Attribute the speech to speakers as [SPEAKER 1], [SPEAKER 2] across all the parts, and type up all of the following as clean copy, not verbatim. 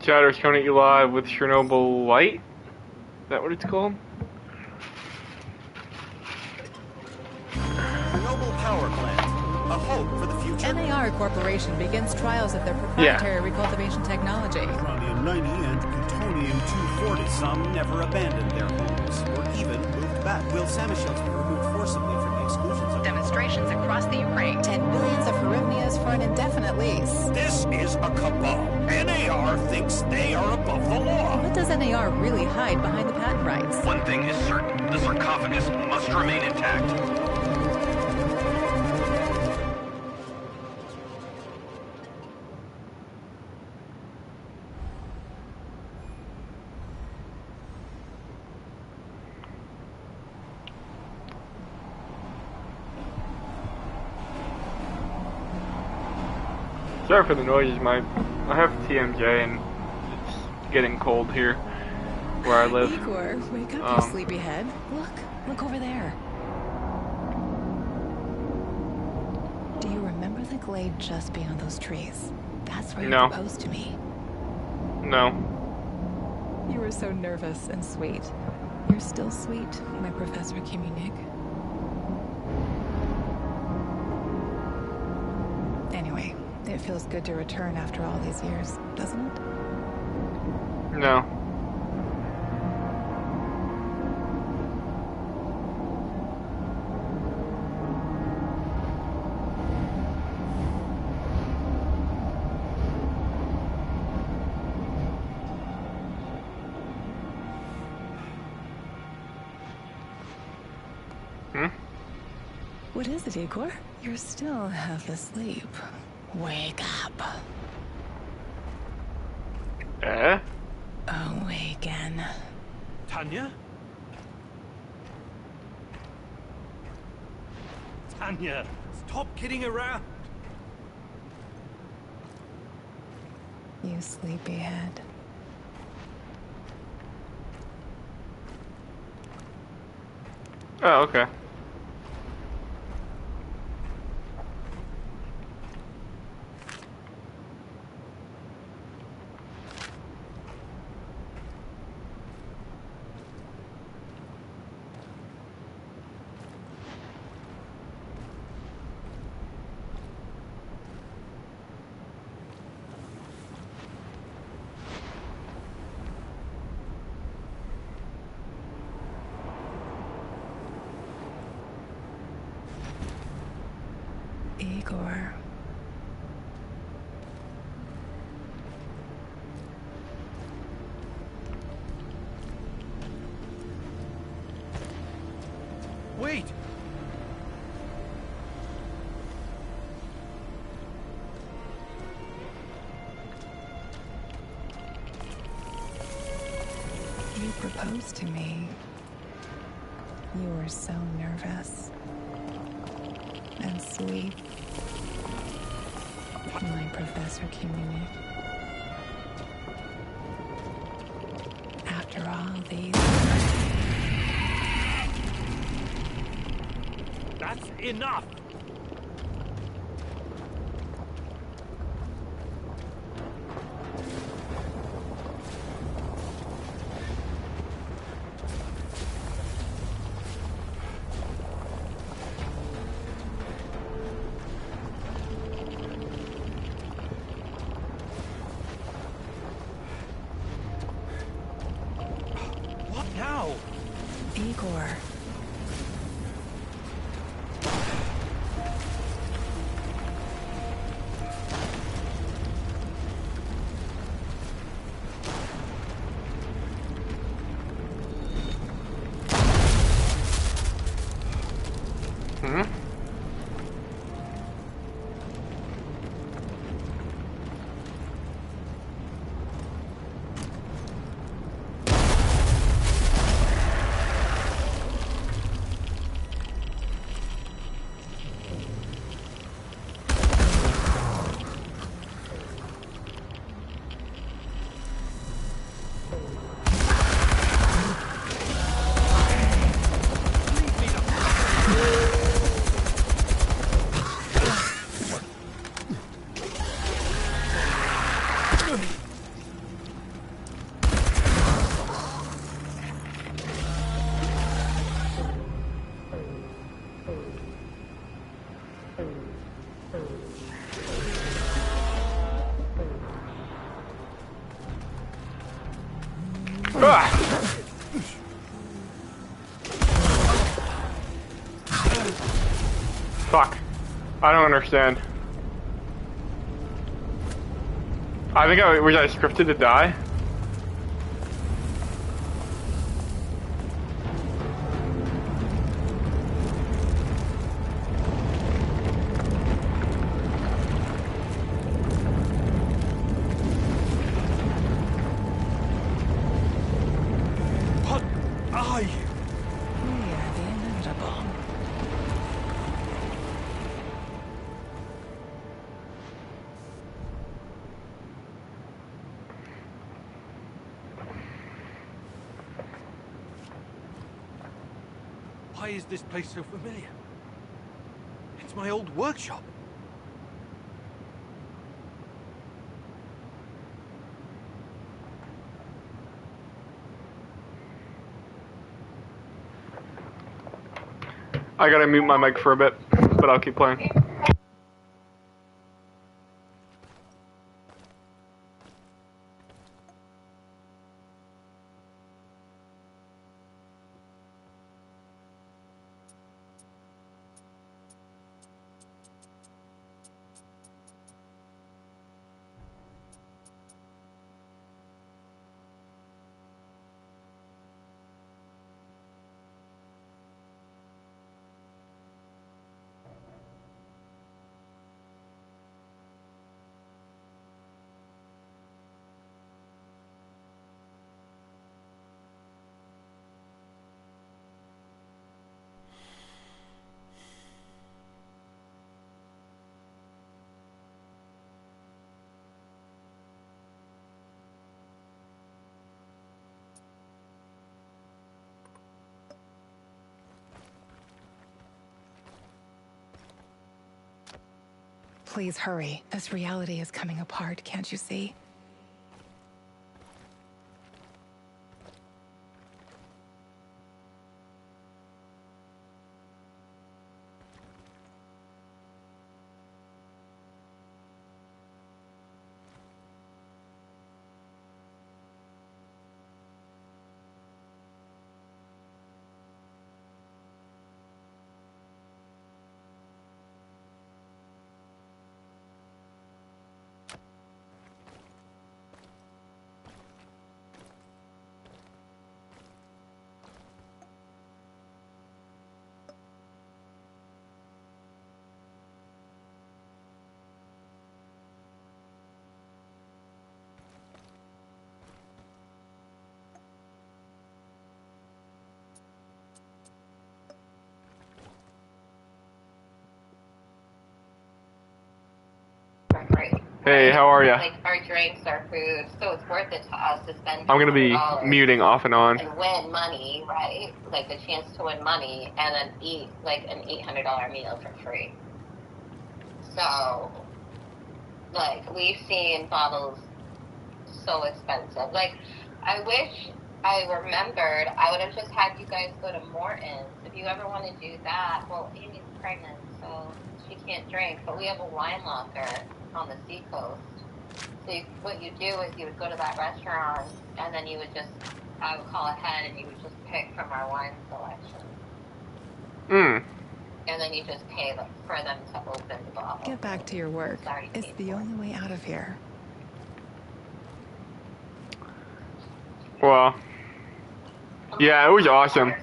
[SPEAKER 1] Chatter's coming at you live with Chernobylite. Is that what it's called?
[SPEAKER 2] Chernobyl power plant. A hope for the future.
[SPEAKER 3] NAR Corporation begins trials of their proprietary recultivation technology.
[SPEAKER 4] Uranium-90 and plutonium-240.
[SPEAKER 2] Some never abandoned their homes, or even moved back. Will Samoshells be removed forcibly from the exclusion zone?
[SPEAKER 3] Demonstrations across the Ukraine. 10 billions of hryvnias for an indefinite lease.
[SPEAKER 2] This is a cabal. NAR thinks they are above the law.
[SPEAKER 3] What does NAR really hide behind the patent rights?
[SPEAKER 5] One thing is certain. The sarcophagus must remain intact.
[SPEAKER 1] Sorry for the noises, I have TMJ and it's getting cold here where I live.
[SPEAKER 3] Igor, wake up, you sleepyhead. Look over there. Do you remember the glade just beyond those trees? That's where you proposed to me.
[SPEAKER 1] No.
[SPEAKER 3] You were so nervous and sweet. You're still sweet, my Professor Kiminik. Anyway, it feels good to return after all these years, doesn't it?
[SPEAKER 1] No.
[SPEAKER 3] What is it, Igor? You're still half asleep. Wake up. Awaken.
[SPEAKER 4] Tanya? Tanya, stop kidding around.
[SPEAKER 3] You sleepyhead.
[SPEAKER 1] Oh, okay.
[SPEAKER 3] Igor.
[SPEAKER 4] Wait!
[SPEAKER 3] You proposed to me. You were so nervous. And sweet. My Professor Kiminik. After all these...
[SPEAKER 4] That's enough!
[SPEAKER 3] Igor.
[SPEAKER 1] Ah! Fuck. I don't understand. I think was I scripted to die?
[SPEAKER 4] What are you?
[SPEAKER 3] We are the inevitable.
[SPEAKER 4] Why is this place so familiar? It's my old workshop.
[SPEAKER 1] I gotta mute my mic for a bit, but I'll keep playing.
[SPEAKER 3] Please hurry. This reality is coming apart, can't you see?
[SPEAKER 1] Hey, how are ya?
[SPEAKER 6] Like our drinks, our food, so it's worth it to us to spend.
[SPEAKER 1] I'm gonna be
[SPEAKER 6] $200
[SPEAKER 1] muting off and on.
[SPEAKER 6] and win money, right? Like the chance to win money and then eat like an $800 meal for free. So, like we've seen bottles so expensive. Like I wish I remembered. I would have just had you guys go to Morton's. If you ever want to do that, well, Amy's pregnant, so she can't drink. But we have a wine locker on the seacoast. So what you do is you would go to that restaurant, and then you would just, I would call ahead, and you would just pick from our wine selection. And then you just pay for them to open the bottle.
[SPEAKER 3] Get back to your work. It's the only way out of here.
[SPEAKER 1] Well, yeah, it was awesome.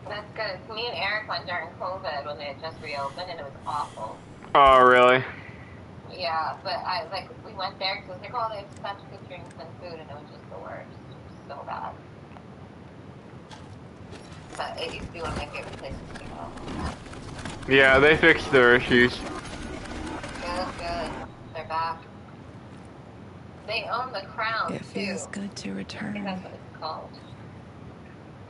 [SPEAKER 6] That's good. Me and Eric went during COVID when they had just reopened, and it was awful.
[SPEAKER 1] Oh, really?
[SPEAKER 6] Yeah, but we went there because they have such good drinks and food, and it was just the worst. It was so bad. But it used to be one of my favorite places to go.
[SPEAKER 1] Yeah, they fixed their issues.
[SPEAKER 6] Good. They're back. They own the Crown,
[SPEAKER 3] It feels good to
[SPEAKER 6] I think
[SPEAKER 3] return.
[SPEAKER 6] that's what it's called.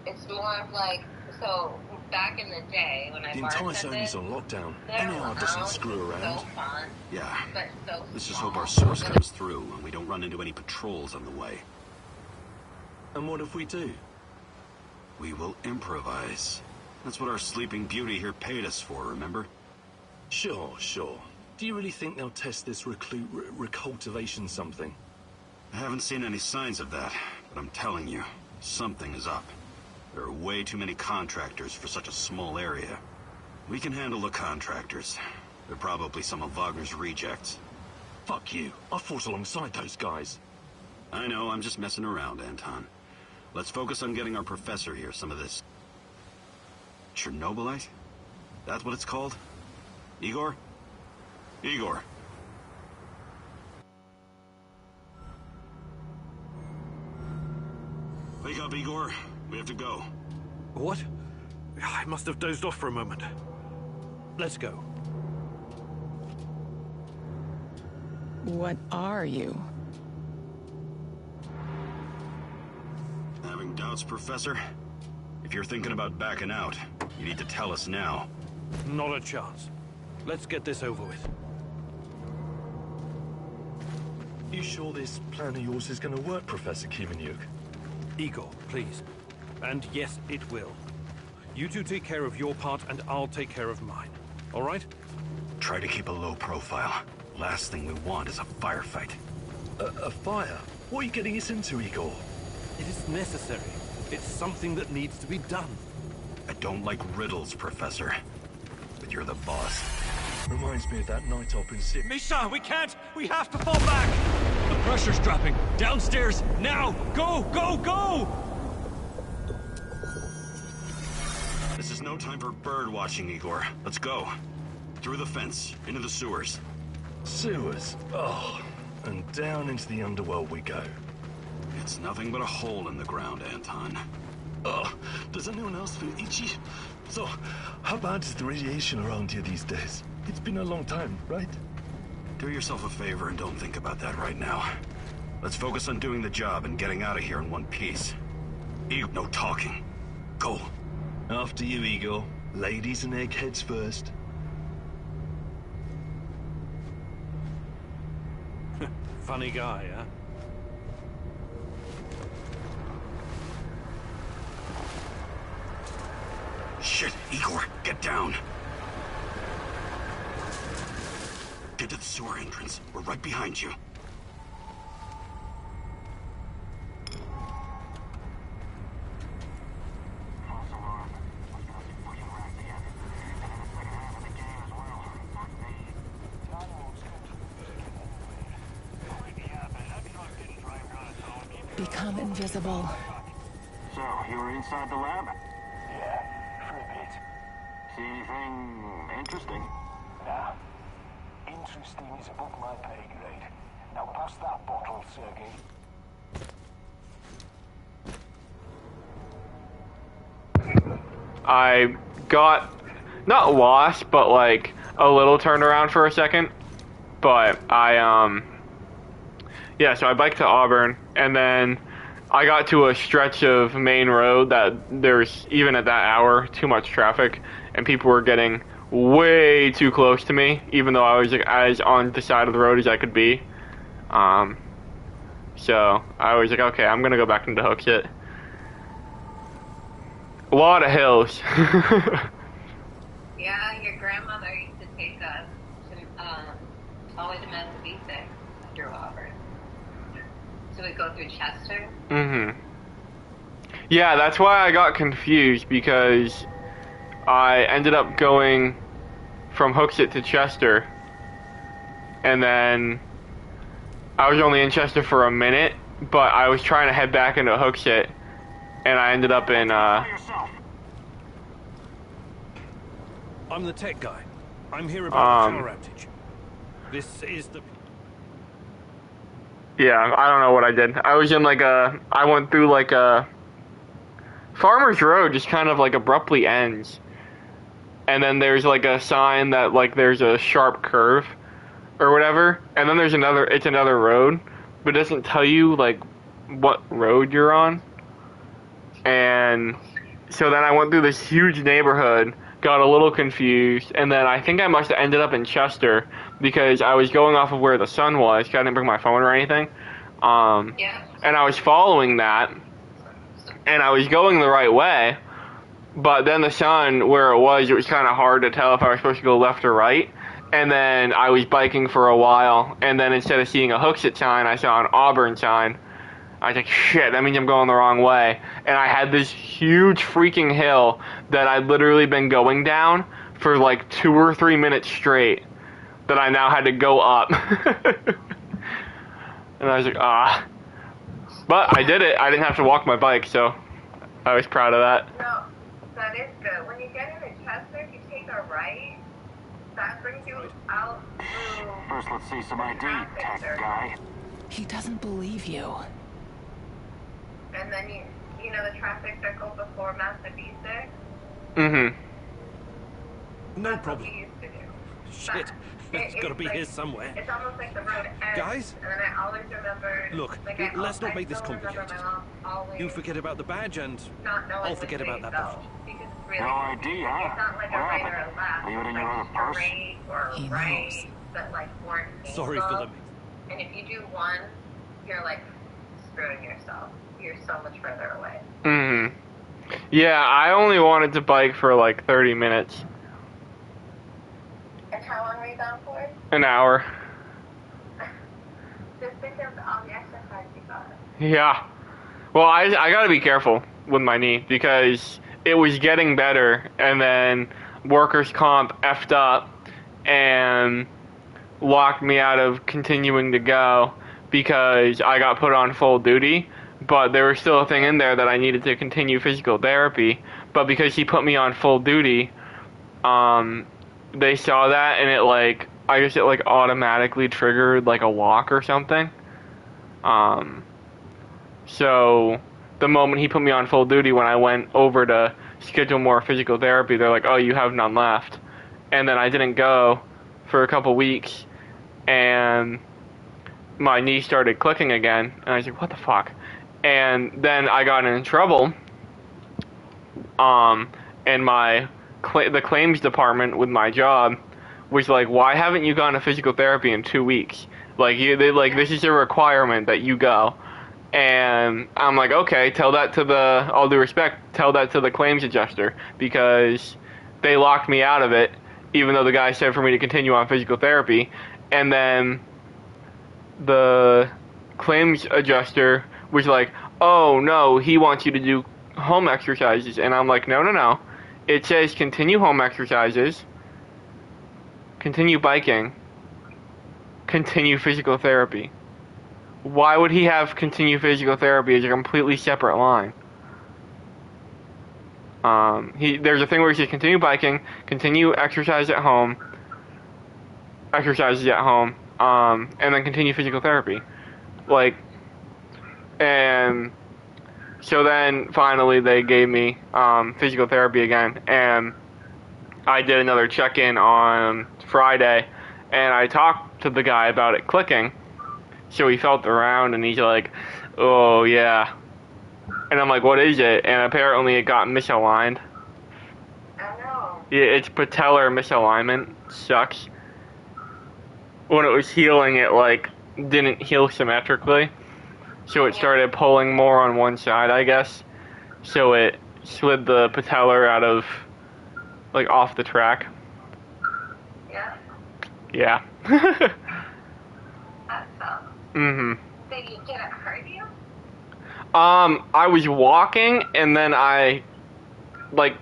[SPEAKER 6] It's more of like, so back in the day when I
[SPEAKER 2] The entire
[SPEAKER 6] bartended,
[SPEAKER 2] zone's on lockdown.
[SPEAKER 6] their
[SPEAKER 2] NAR doesn't
[SPEAKER 6] lounge
[SPEAKER 2] screw
[SPEAKER 6] was
[SPEAKER 2] around.
[SPEAKER 6] so fun,
[SPEAKER 2] Yeah.
[SPEAKER 6] but so
[SPEAKER 2] Let's just
[SPEAKER 6] small.
[SPEAKER 2] hope our source
[SPEAKER 6] But
[SPEAKER 2] comes through and we don't run into any patrols on the way. And what if we do? We will improvise. That's what our sleeping beauty here paid us for, remember? Sure. Do you really think they'll test this recultivation something? I haven't seen any signs of that, but I'm telling you, something is up. There are way too many contractors for such a small area. We can handle the contractors. They're probably some of Wagner's rejects. Fuck you. I fought alongside those guys. I know, I'm just messing around, Anton. Let's focus on getting our professor here some of this... Chernobylite? That's what it's called? Igor? Igor. Wake up, Igor. We have to go.
[SPEAKER 4] What? I must have dozed off for a moment. Let's go.
[SPEAKER 3] What are you?
[SPEAKER 2] Having doubts, Professor? If you're thinking about backing out, you need to tell us now.
[SPEAKER 4] Not a chance. Let's get this over with.
[SPEAKER 7] You sure this plan of yours is going to work, Professor Kimenyuk?
[SPEAKER 4] Igor, please. And yes, it will. You two take care of your part, and I'll take care of mine. All right?
[SPEAKER 2] Try to keep a low profile. Last thing we want is a firefight.
[SPEAKER 7] A fire? What are you getting us into, Igor?
[SPEAKER 4] It is necessary. It's something that needs to be done.
[SPEAKER 2] I don't like riddles, Professor. But you're the boss.
[SPEAKER 7] Reminds me of that night up in Sim.
[SPEAKER 5] Misha, we can't! We have to fall back! The pressure's dropping. Downstairs, now! Go, go, go!
[SPEAKER 2] This is no time for bird watching, Igor. Let's go. Through the fence, into the sewers.
[SPEAKER 7] Sewers? Oh, and down into the underworld we go.
[SPEAKER 2] It's nothing but a hole in the ground, Anton.
[SPEAKER 7] Oh, does anyone else feel itchy? So, how bad is the radiation around here these days? It's been a long time, right?
[SPEAKER 2] Do yourself a favor and don't think about that right now. Let's focus on doing the job and getting out of here in one piece. Igor, no talking. Go.
[SPEAKER 7] After you, Igor. Ladies and eggheads first.
[SPEAKER 4] Funny guy, huh?
[SPEAKER 2] Shit, Igor, get down. Get to the sewer entrance. We're right behind you.
[SPEAKER 3] Become invisible.
[SPEAKER 8] So, you were inside the lab?
[SPEAKER 9] Yeah, for a bit.
[SPEAKER 8] See anything interesting?
[SPEAKER 9] Nah. Interesting is above my pay grade. Now pass that bottle, Sergei.
[SPEAKER 1] I got, not lost, but like a little turned around for a second. But yeah, so I biked to Auburn, and then I got to a stretch of main road that there's, even at that hour, too much traffic, and people were getting way too close to me, even though I was like, as on the side of the road as I could be. So I was like, okay, I'm gonna go back into Hooksett. A lot of hills.
[SPEAKER 6] Yeah, your grandmother used to take us to, all the way to Massachusetts through Auburn. So we go through Chester.
[SPEAKER 1] Yeah, that's why I got confused, because I ended up going from Hooksett to Chester, and then I was only in Chester for a minute, but I was trying to head back into Hooksett, and I ended up in,
[SPEAKER 4] I'm the tech guy. I'm here about the power outage. This is the...
[SPEAKER 1] Yeah, I don't know what I did. I was in like I went through like a... Farmer's Road just kind of like abruptly ends. And then there's like a sign that like there's a sharp curve or whatever. And then there's it's another road, but it doesn't tell you like what road you're on. And so then I went through this huge neighborhood, got a little confused, and then I think I must have ended up in Chester because I was going off of where the sun was, 'cause I didn't bring my phone or anything.
[SPEAKER 6] Yeah.
[SPEAKER 1] And I was following that, and I was going the right way, but then the sun, where it was kind of hard to tell if I was supposed to go left or right, And then I was biking for a while, and then instead of seeing a Hooksett sign, I saw an Auburn sign. I was like, shit, that means I'm going the wrong way. And I had this huge freaking hill that I'd literally been going down for like 2 or 3 minutes straight that I now had to go up. And I was like, ah. But I did it. I didn't have to walk my bike, so I was proud of that.
[SPEAKER 6] No, that is good. When you get into Chester, if you take a right, that brings you out through...
[SPEAKER 8] First, let's see some ID, tech guy.
[SPEAKER 3] He doesn't believe you.
[SPEAKER 6] And then you know the traffic circle before Mazda B6?
[SPEAKER 1] Mm-hmm.
[SPEAKER 4] No
[SPEAKER 6] That's
[SPEAKER 4] problem.
[SPEAKER 6] what we used to do.
[SPEAKER 4] Shit. It's got to be
[SPEAKER 6] like,
[SPEAKER 4] here somewhere.
[SPEAKER 6] It's almost like the road ends.
[SPEAKER 4] Guys?
[SPEAKER 6] And then I always remember...
[SPEAKER 4] Look,
[SPEAKER 6] like,
[SPEAKER 4] let's not
[SPEAKER 6] I
[SPEAKER 4] make this
[SPEAKER 6] still remember
[SPEAKER 4] complicated.
[SPEAKER 6] my mom always
[SPEAKER 4] You forget about the badge and
[SPEAKER 6] not knowing
[SPEAKER 4] I'll
[SPEAKER 6] which
[SPEAKER 4] forget
[SPEAKER 6] way
[SPEAKER 4] about
[SPEAKER 6] to
[SPEAKER 4] that
[SPEAKER 6] go.
[SPEAKER 4] buffer.
[SPEAKER 6] Because it's really...
[SPEAKER 8] No ID, huh?
[SPEAKER 6] It's not like a
[SPEAKER 8] What
[SPEAKER 6] right or
[SPEAKER 8] happened?
[SPEAKER 6] a left.
[SPEAKER 8] Leave it in
[SPEAKER 6] It's
[SPEAKER 8] your
[SPEAKER 6] like
[SPEAKER 8] other purse?
[SPEAKER 6] straight or
[SPEAKER 3] He
[SPEAKER 6] right
[SPEAKER 3] knows.
[SPEAKER 6] that like weren't
[SPEAKER 4] Sorry for the mix.
[SPEAKER 6] And if you do one, you're like screwing yourself. You're so much further away.
[SPEAKER 1] Mm-hmm. Yeah, I only wanted to bike for like 30 minutes.
[SPEAKER 6] And how long were you gone for?
[SPEAKER 1] An hour.
[SPEAKER 6] Just think of all the exercise you got.
[SPEAKER 1] Yeah. Well, I gotta be careful with my knee because it was getting better and then workers' comp effed up and locked me out of continuing to go because I got put on full duty, but there was still a thing in there that I needed to continue physical therapy, but because he put me on full duty, they saw that and it automatically triggered like a walk or something. So the moment he put me on full duty, when I went over to schedule more physical therapy, they're like, oh, you have none left. And then I didn't go for a couple weeks, and my knee started clicking again, and I was like, what the fuck? And then I got in trouble, and the claims department with my job was like, why haven't you gone to physical therapy in 2 weeks? This is a requirement that you go. And I'm like, okay, all due respect, tell that to the claims adjuster, because they locked me out of it, even though the guy said for me to continue on physical therapy. And then the claims adjuster was like, oh no, he wants you to do home exercises. And I'm like, no. It says continue home exercises, continue biking, continue physical therapy. Why would he have continue physical therapy as a completely separate line? There's a thing where he says continue biking, continue exercises at home, and then continue physical therapy. And so then finally they gave me physical therapy again, and I did another check-in on Friday, and I talked to the guy about it clicking. So he felt around and he's like, oh yeah. And I'm like, what is it? And apparently it got misaligned.
[SPEAKER 6] I know.
[SPEAKER 1] Yeah, it's patellar misalignment. Sucks. When it was healing, it didn't heal symmetrically. So it started pulling more on one side, I guess. So it slid the patellar out of, off the track.
[SPEAKER 6] Yeah.
[SPEAKER 1] Yeah.
[SPEAKER 6] That sucks.
[SPEAKER 1] Mm-hmm.
[SPEAKER 6] Did it hurt you?
[SPEAKER 1] I was walking and then I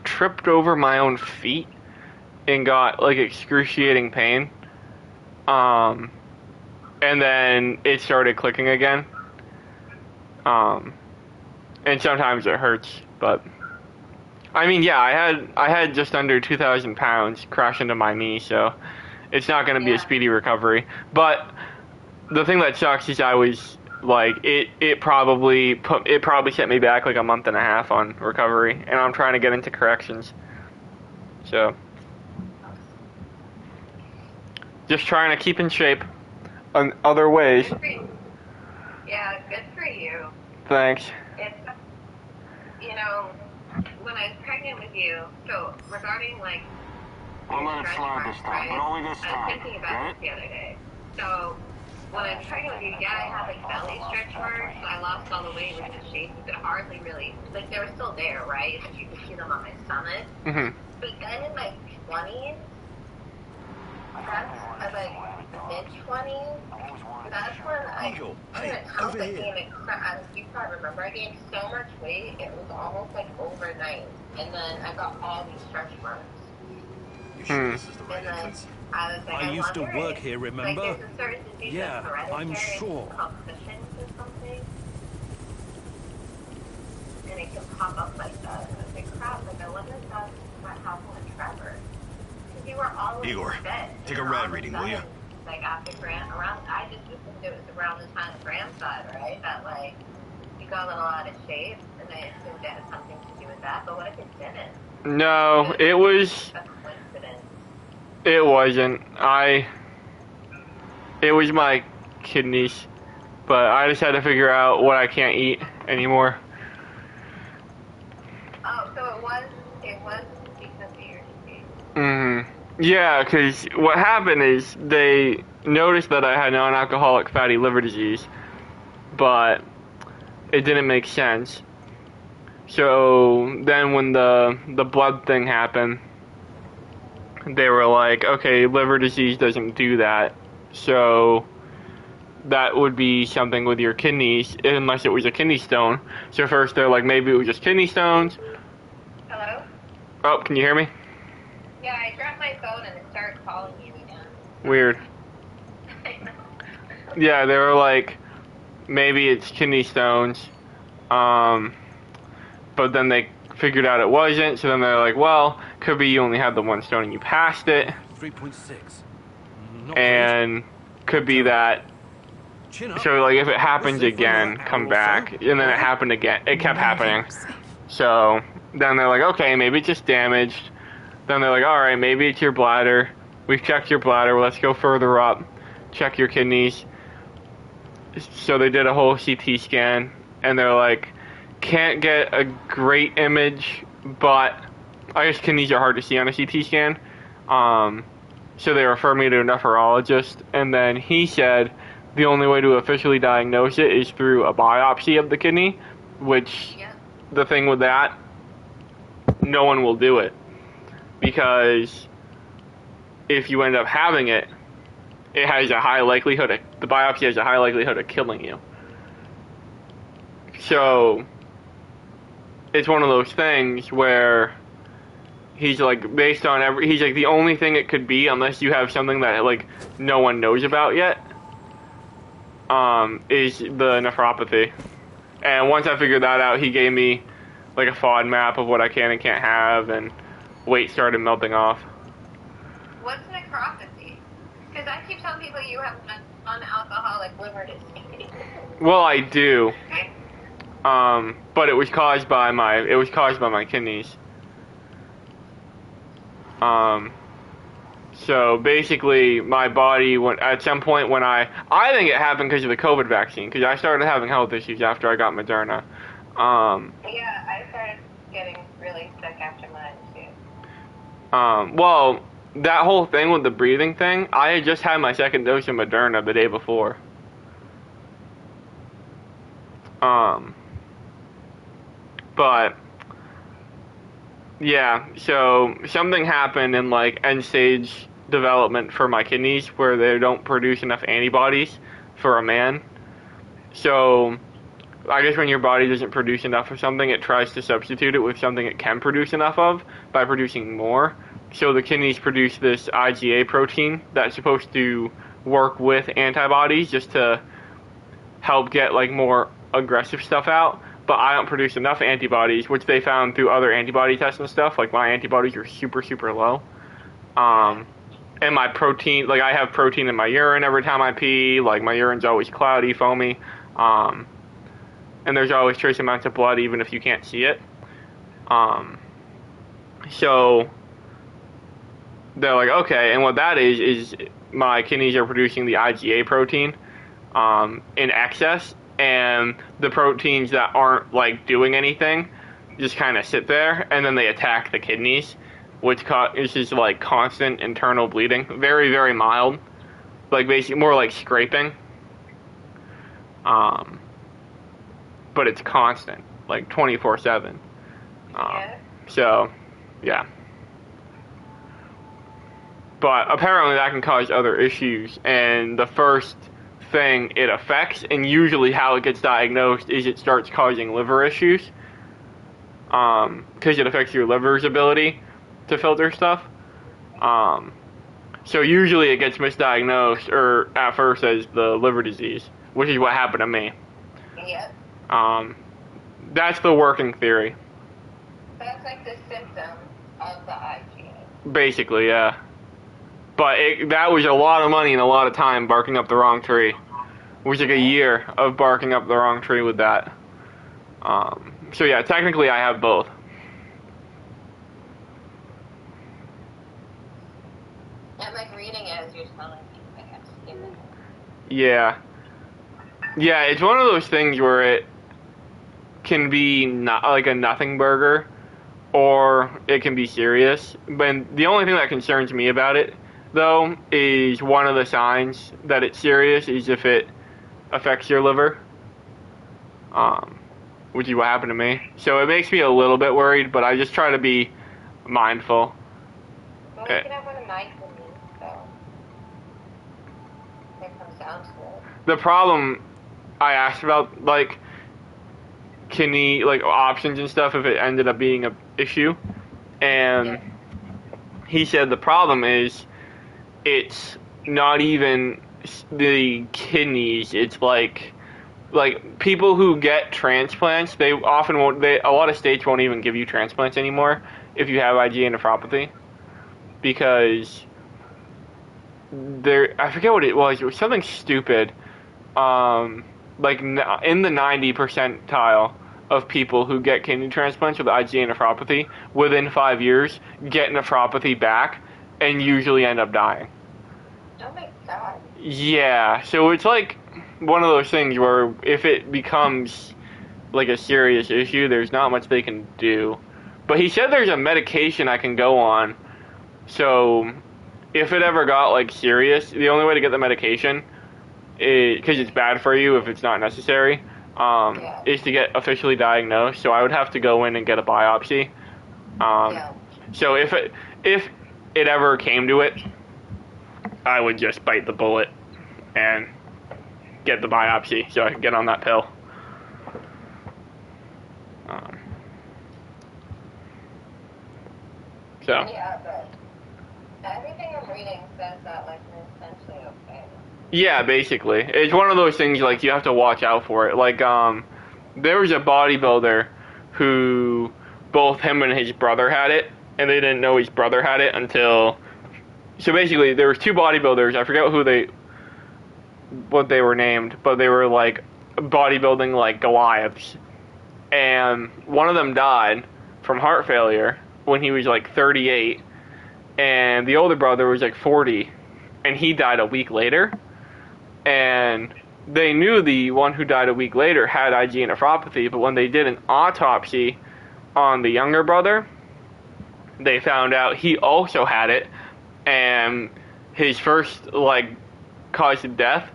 [SPEAKER 1] tripped over my own feet and got excruciating pain. And then it started clicking again. And sometimes it hurts, but I mean, yeah, I had just under 2,000 pounds crash into my knee, so it's not going to be a speedy recovery. But the thing that sucks is I was it probably set me back a month and a half on recovery, and I'm trying to get into corrections. So just trying to keep in shape in other ways.
[SPEAKER 6] Good for you. Yeah, good for you.
[SPEAKER 1] Thanks.
[SPEAKER 6] It's, when I was pregnant with you, so regarding
[SPEAKER 8] I'll let it slide this time, but only this
[SPEAKER 6] I was
[SPEAKER 8] time.
[SPEAKER 6] thinking about this the other day. So when I was pregnant with you, I had belly stretch marks. I lost all the weight with the shape. You could hardly really, they were still there, right? You could see them on my stomach.
[SPEAKER 1] Mhm.
[SPEAKER 6] But then in my 20s, that's like mid-20s. That's when I
[SPEAKER 7] Eagle,
[SPEAKER 6] couldn't
[SPEAKER 7] hey,
[SPEAKER 6] help
[SPEAKER 7] over
[SPEAKER 6] but
[SPEAKER 7] here.
[SPEAKER 6] gain you probably remember, I gained so much weight, it was almost like overnight. And then I got all these stretch marks.
[SPEAKER 2] You sure this is the right
[SPEAKER 6] And then
[SPEAKER 2] entrance?
[SPEAKER 6] I was like,
[SPEAKER 4] I used to
[SPEAKER 6] wonder
[SPEAKER 4] work
[SPEAKER 6] if,
[SPEAKER 4] here,
[SPEAKER 6] like,
[SPEAKER 4] remember?
[SPEAKER 6] there's a certain disease
[SPEAKER 4] Yeah,
[SPEAKER 6] that's hereditary,
[SPEAKER 4] I'm sure.
[SPEAKER 6] compositions or something. And it can pop up like that. And I was like, crap, like, I wonder if that's what happened with Trevor. Because you were always
[SPEAKER 2] Igor,
[SPEAKER 6] in bed.
[SPEAKER 2] take a
[SPEAKER 6] And
[SPEAKER 2] rad
[SPEAKER 6] all of
[SPEAKER 2] reading,
[SPEAKER 6] sudden,
[SPEAKER 2] will ya?
[SPEAKER 6] Like, after Graham, I just assumed it was around the time of Graham's died, right? That, like, you got a little out of shape, and I assumed it had something to do with that. But what if it didn't?
[SPEAKER 1] No, it was.
[SPEAKER 6] A coincidence.
[SPEAKER 1] It wasn't. It was my kidneys, but I just had to figure out what I can't eat anymore.
[SPEAKER 6] Oh, so it was because of your disease.
[SPEAKER 1] Yeah, because what happened is they noticed that I had non-alcoholic fatty liver disease, but it didn't make sense. So then when the blood thing happened, they were like, okay, liver disease doesn't do that. So that would be something with your kidneys, unless it was a kidney stone. So first they're like, maybe it was just kidney stones.
[SPEAKER 6] Hello?
[SPEAKER 1] Oh, can you hear me?
[SPEAKER 6] Yeah, I dropped my phone and it started calling you again.
[SPEAKER 1] Weird. Yeah, they were like, maybe it's kidney stones. But then they figured out it wasn't, so then they're like, well, could be you only had the one stone and you passed it.
[SPEAKER 4] 3.6. Not
[SPEAKER 1] And could be that.
[SPEAKER 4] Chin up.
[SPEAKER 1] So, like, if it happens
[SPEAKER 4] We'll see for
[SPEAKER 1] again,
[SPEAKER 4] another
[SPEAKER 1] come
[SPEAKER 4] hour or
[SPEAKER 1] back.
[SPEAKER 4] so.
[SPEAKER 1] And then it
[SPEAKER 4] Alright?
[SPEAKER 1] happened again. It kept happening.
[SPEAKER 3] Never safe.
[SPEAKER 1] So, then they're like, okay, maybe it's just damaged. Then they're like, alright, maybe it's your bladder. We've checked your bladder. Let's go further up. Check your kidneys. So they did a whole CT scan. And they're like, can't get a great image, but I guess kidneys are hard to see on a CT scan. So they refer me to a nephrologist. And then he said the only way to officially diagnose it is through a biopsy of the kidney, which the thing with that, no one will do it. Because if you end up having it, it has a high likelihood, the biopsy has a high likelihood of killing you. So it's one of those things where he's like, he's like, the only thing it could be, unless you have something that like no one knows about yet, is the nephropathy. And once I figured that out, he gave me like a FOD map of what I can and can't have, and weight started melting off.
[SPEAKER 6] What's necropathy? Because I keep telling people you have non-alcoholic liver disease.
[SPEAKER 1] Well, I do. But it was caused by my kidneys. So basically, my body at some point when I think it happened because of the COVID vaccine, because I started having health issues after I got Moderna.
[SPEAKER 6] Yeah, I started getting really sick after mine too.
[SPEAKER 1] Well, that whole thing with the breathing thing, I had just had my second dose of Moderna the day before. But yeah, so something happened in like end stage development for my kidneys where they don't produce enough antibodies for a man. So I guess when your body doesn't produce enough of something, it tries to substitute it with something it can produce enough of by producing more. So the kidneys produce this IgA protein that's supposed to work with antibodies just to help get like more aggressive stuff out. But I don't produce enough antibodies, which they found through other antibody tests and stuff. Like my antibodies are super, super low. And my protein, like I have protein in my urine every time I pee. Like my urine's always cloudy, foamy. And there's always trace amounts of blood even if you can't see it. So they're like, okay, and what that is my kidneys are producing the IgA protein in excess, and the proteins that aren't like doing anything just kind of sit there, and then they attack the kidneys, which is just like constant internal bleeding, very, very mild, like basically more like scraping. But it's constant, like 24/7.
[SPEAKER 6] Yeah.
[SPEAKER 1] So, yeah. But apparently that can cause other issues, and the first thing it affects, and usually how it gets diagnosed, is it starts causing liver issues. Because it affects your liver's ability to filter stuff. So usually it gets misdiagnosed, or at first as the liver disease, which is what happened to me.
[SPEAKER 6] Yep.
[SPEAKER 1] That's the working theory.
[SPEAKER 6] That's like the symptom of the IgA.
[SPEAKER 1] Basically, yeah. But that was a lot of money and a lot of time barking up the wrong tree. It was like a year of barking up the wrong tree with that. So yeah, technically I have both.
[SPEAKER 6] I'm like reading it as you're telling me. Like I'm skimming.
[SPEAKER 1] Yeah. Yeah, it's one of those things where it can be not like a nothing burger, or it can be serious. But the only thing that concerns me about it, though, is one of the signs that it's serious is if it affects your liver, which is what happened to me. So it makes me a little bit worried, but I just try to be mindful.
[SPEAKER 6] Well, you can have one of mindful means, so it comes down to it.
[SPEAKER 1] The problem I asked about, like, kidney, like, options and stuff if it ended up being a issue, and he said the problem is it's not even the kidneys, it's like people who get transplants, they often won't, a lot of states won't even give you transplants anymore if you have IgA nephropathy, because I forget what it was something stupid, like in the 90 percentile of people who get kidney transplants with IgA nephropathy, within 5 years, get nephropathy back and usually end up dying.
[SPEAKER 6] Oh my god.
[SPEAKER 1] Yeah, so it's like one of those things where if it becomes like a serious issue, there's not much they can do. But he said there's a medication I can go on, so if it ever got like serious, the only way to get the medication, because it's bad for you if it's not necessary, is to get officially diagnosed. So I would have to go in and get a biopsy. So if it ever came to it, I would just bite the bullet and get the biopsy so I could get on that pill.
[SPEAKER 6] Yeah, but everything I'm reading says that like you're essentially okay.
[SPEAKER 1] Yeah, basically. It's one of those things like you have to watch out for it. Like there was a bodybuilder who both him and his brother had it, and they didn't know his brother had it until, so basically there was two bodybuilders, I forget what they were named, but they were like bodybuilding like Goliaths. And one of them died from heart failure when he was like 38, and the older brother was like 40, and he died a week later. And they knew the one who died a week later had IgA nephropathy, but when they did an autopsy on the younger brother, they found out he also had it, and his first like cause of death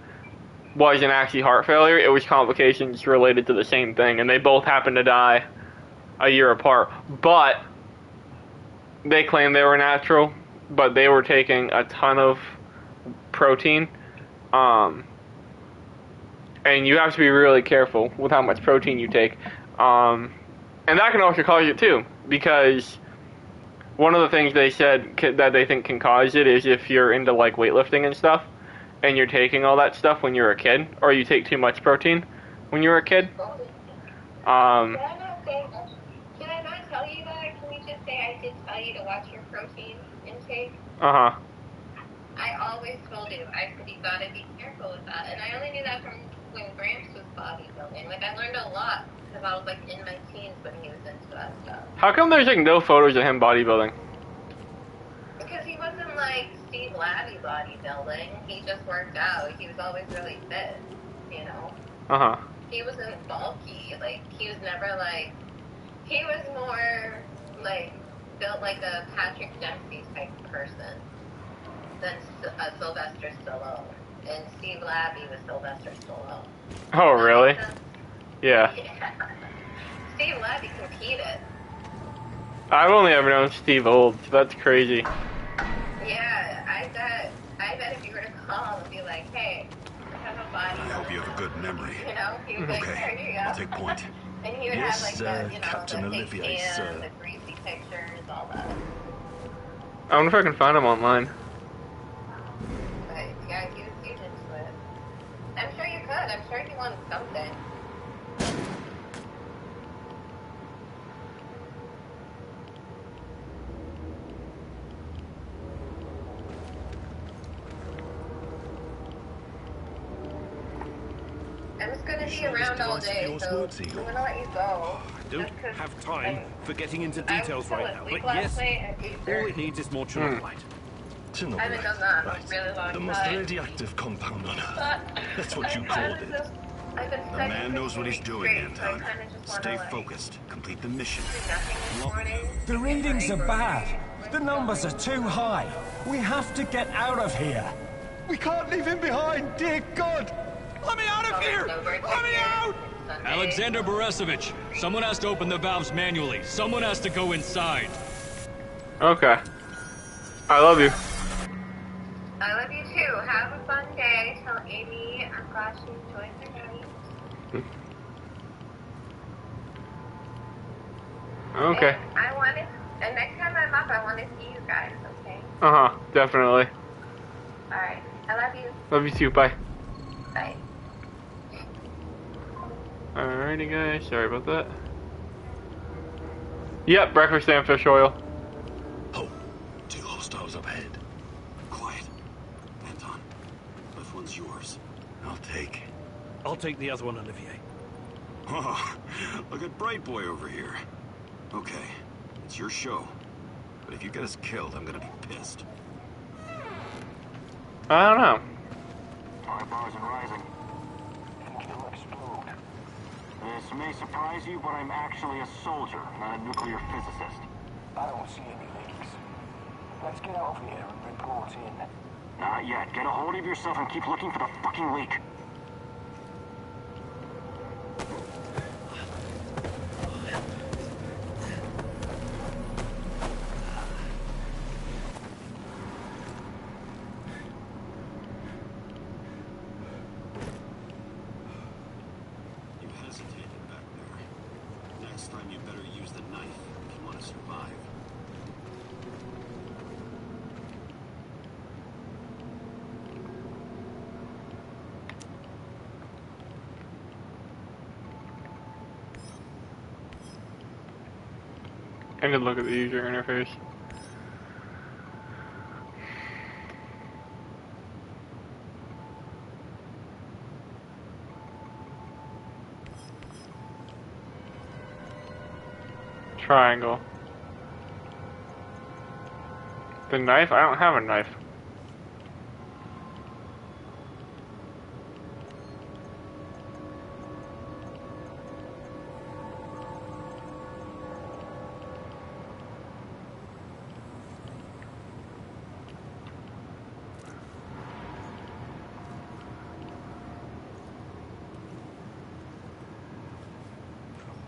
[SPEAKER 1] wasn't actually heart failure, it was complications related to the same thing, and they both happened to die a year apart. But they claimed they were natural, but they were taking a ton of protein, and you have to be really careful with how much protein you take, and that can also cause it too, because one of the things they said that they think can cause it is if you're into like weightlifting and stuff, and you're taking all that stuff when you're a kid, or you take too much protein when you're a kid.
[SPEAKER 6] Can I not tell you that? Can we just say I did tell you to watch your protein intake?
[SPEAKER 1] Uh-huh.
[SPEAKER 6] I always told you. I said you gotta be careful with that. And I only knew that from when Gramps was bodybuilding. Like, I learned a lot because I was, like, in my teens when he was into that stuff.
[SPEAKER 1] How come there's, like, no photos of him bodybuilding?
[SPEAKER 6] Because he wasn't, like, Steve Labby bodybuilding. He just worked out. He was always really fit, you know?
[SPEAKER 1] Uh-huh.
[SPEAKER 6] He wasn't bulky. Like, he was never, like... He was more, like, built like a Patrick Dempsey type person than Sylvester Stallone. And Steve Labby was Sylvester Stallone.
[SPEAKER 1] Oh, really? Yeah.
[SPEAKER 6] Steve Labby competed.
[SPEAKER 1] I've only ever known Steve Old, so that's crazy.
[SPEAKER 6] Yeah, I bet if you were to call and be like, hey, I have a body.
[SPEAKER 2] I hope you have a good memory.
[SPEAKER 6] You know, he would be like, there you go.
[SPEAKER 2] I'll take point.
[SPEAKER 6] And he would
[SPEAKER 7] Yes,
[SPEAKER 6] have like the, you know,
[SPEAKER 7] Captain
[SPEAKER 6] the fake
[SPEAKER 7] Olivier,
[SPEAKER 6] tan,
[SPEAKER 7] sir.
[SPEAKER 6] the greasy pictures, all that.
[SPEAKER 1] I wonder if I can find him online.
[SPEAKER 6] But yeah, he was huge into it. I'm sure you could. I'm sure he won something. I'm just gonna be around all day, so I'm gonna let you go.
[SPEAKER 4] I don't have time for getting into details right now, but yes, all it needs is more Chernobylite.
[SPEAKER 6] I haven't done
[SPEAKER 7] Chernobylite,
[SPEAKER 6] that in
[SPEAKER 7] right.
[SPEAKER 6] a really long
[SPEAKER 7] The most
[SPEAKER 6] time.
[SPEAKER 7] radioactive compound on Earth. That's what you called it.
[SPEAKER 6] I've been
[SPEAKER 2] The man knows what he's doing, Anton. Stay focused. Complete the mission.
[SPEAKER 9] The readings are bad. The numbers are too high. We have to get out of here.
[SPEAKER 5] We can't leave him behind, dear God! Let me out of here! Let me out!
[SPEAKER 10] Alexander Borisovich, someone has to open the valves manually. Someone has to go inside.
[SPEAKER 1] Okay. I love you.
[SPEAKER 6] I love you too. Have a fun day. Tell Amy I'm glad she enjoyed her night.
[SPEAKER 1] Okay.
[SPEAKER 6] And next time I'm up, I want to see you guys, okay?
[SPEAKER 1] Uh-huh. Definitely.
[SPEAKER 6] Alright. I love you.
[SPEAKER 1] Love you too. Bye.
[SPEAKER 6] Bye.
[SPEAKER 1] Alrighty, guys. Sorry about that. Yep, breakfast and fish oil.
[SPEAKER 7] Oh, 2 hostiles up ahead.
[SPEAKER 2] Quiet. Anton, left one's yours.
[SPEAKER 4] I'll take the other one, Olivier.
[SPEAKER 2] Oh, look at Bright Boy over here. Okay, it's your show. But if you get us killed, I'm gonna be pissed.
[SPEAKER 1] I don't know.
[SPEAKER 8] Fire bars and rising.
[SPEAKER 9] Think it'll explode.
[SPEAKER 8] This may surprise you, but I'm actually a soldier, not a nuclear physicist.
[SPEAKER 9] I don't see any leaks. Let's get out of here and report in.
[SPEAKER 8] Not yet. Get a hold of yourself and keep looking for the fucking leak.
[SPEAKER 2] You hesitated back there. Next time you better use the knife if you want to survive.
[SPEAKER 1] I need to look at the user interface. Triangle. The knife? I don't have a knife.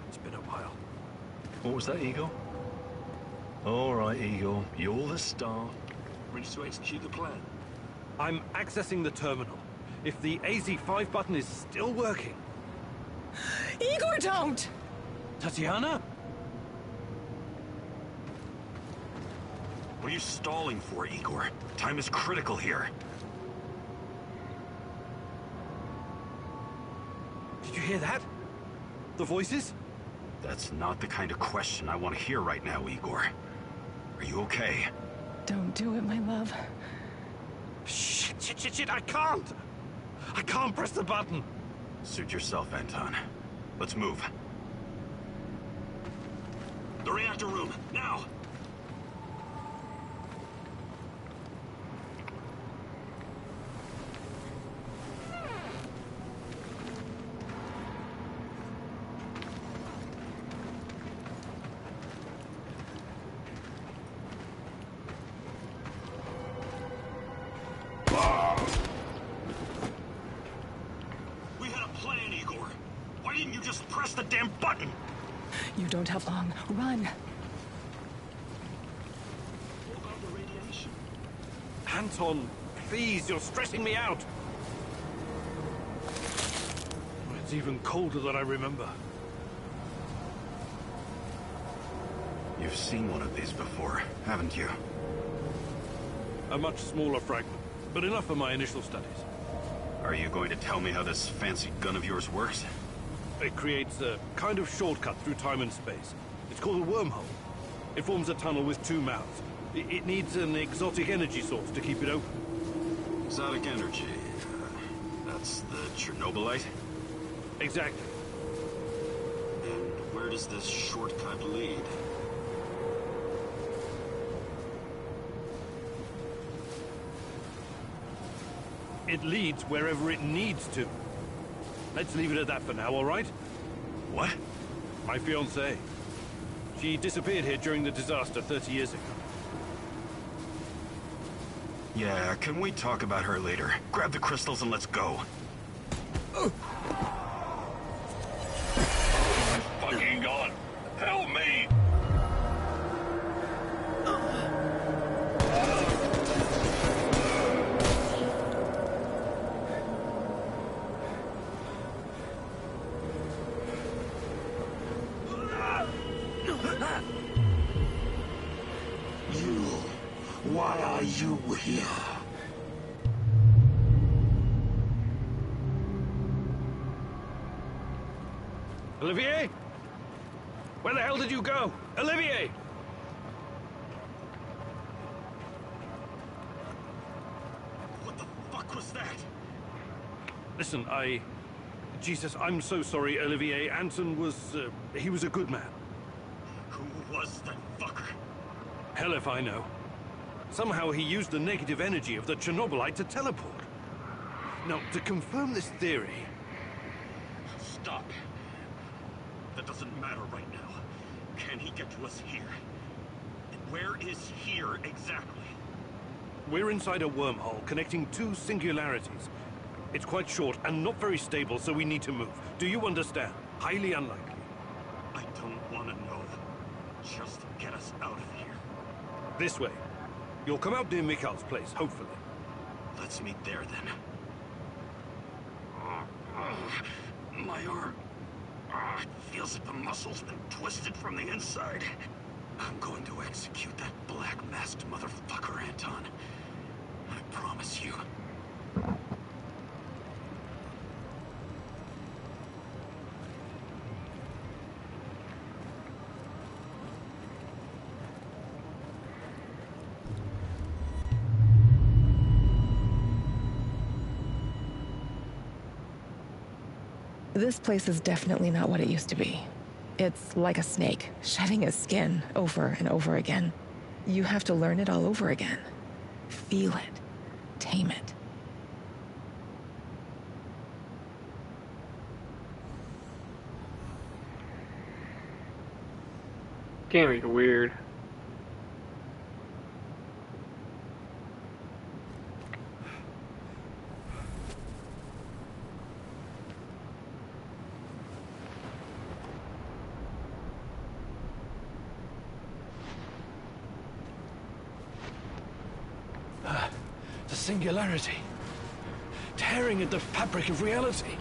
[SPEAKER 4] It's been a while.
[SPEAKER 7] What was that, Eagle? All right, Eagle. You're the star.
[SPEAKER 2] Ready to execute the plan?
[SPEAKER 4] I'm accessing the terminal. If the AZ5 button is still working...
[SPEAKER 3] Igor, don't!
[SPEAKER 4] Tatiana?
[SPEAKER 2] What are you stalling for, Igor? Time is critical here.
[SPEAKER 4] Did you hear that? The voices?
[SPEAKER 2] That's not the kind of question I want to hear right now, Igor. Are you okay?
[SPEAKER 3] Don't do it, my love.
[SPEAKER 4] Shit, I can't! I can't press the button!
[SPEAKER 2] Suit yourself, Anton. Let's move. The reactor room, now! We had a plan, Igor. Why didn't you just press the damn button?
[SPEAKER 3] You don't have long. Run.
[SPEAKER 2] What about the radiation?
[SPEAKER 4] Anton, please, you're stressing me out. It's even colder than I remember.
[SPEAKER 2] You've seen one of these before, haven't you?
[SPEAKER 4] A much smaller fragment, but enough for my initial studies.
[SPEAKER 2] Are you going to tell me how this fancy gun of yours works?
[SPEAKER 4] It creates a kind of shortcut through time and space. It's called a wormhole. It forms a tunnel with two mouths. It needs an exotic energy source to keep it open.
[SPEAKER 2] Exotic energy. That's the Chernobylite?
[SPEAKER 4] Exactly.
[SPEAKER 2] And where does this shortcut lead?
[SPEAKER 4] It leads wherever it needs to. Let's leave it at that for now, all right?
[SPEAKER 2] What?
[SPEAKER 4] My fiancée. She disappeared here during the disaster 30 years ago.
[SPEAKER 2] Yeah, can we talk about her later? Grab the crystals and let's go.
[SPEAKER 7] Fucking God! Help me!
[SPEAKER 11] Why are you here?
[SPEAKER 4] Olivier? Where the hell did you go? Olivier!
[SPEAKER 2] What the fuck was that?
[SPEAKER 4] Listen, Jesus, I'm so sorry, Olivier. Anton was, he was a good man.
[SPEAKER 2] Who was that fucker?
[SPEAKER 4] Hell if I know. Somehow he used the negative energy of the Chernobylite to teleport. Now, to confirm this theory...
[SPEAKER 2] Stop. That doesn't matter right now. Can he get to us here? And where is here exactly?
[SPEAKER 4] We're inside a wormhole connecting two singularities. It's quite short and not very stable, so we need to move. Do you understand? Highly unlikely.
[SPEAKER 2] I don't want to know. Just get us out of here.
[SPEAKER 4] This way. You'll come out near Mikhail's place, hopefully.
[SPEAKER 2] Let's meet there, then. My arm. It feels like the muscle's been twisted from the inside. I'm going to execute that black-masked motherfucker, Anton. I promise you.
[SPEAKER 3] This place is definitely not what it used to be. It's like a snake, shedding its skin over and over again. You have to learn it all over again. Feel it. Tame it.
[SPEAKER 1] Game is weird.
[SPEAKER 9] The singularity. Tearing at the fabric of reality.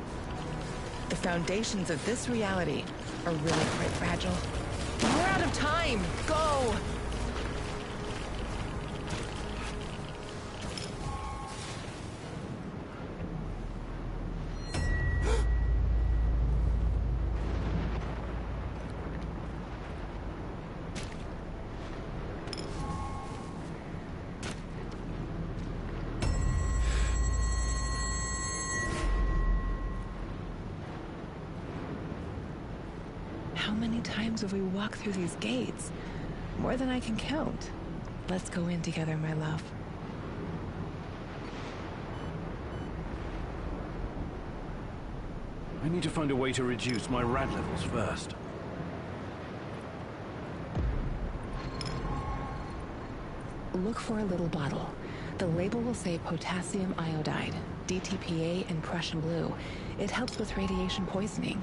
[SPEAKER 3] The foundations of this reality are really quite fragile. We're out of time! Go! How many times have we walked through these gates? More than I can count. Let's go in together, my love.
[SPEAKER 4] I need to find a way to reduce my rad levels first.
[SPEAKER 3] Look for a little bottle. The label will say potassium iodide, DTPA, and Prussian blue. It helps with radiation poisoning.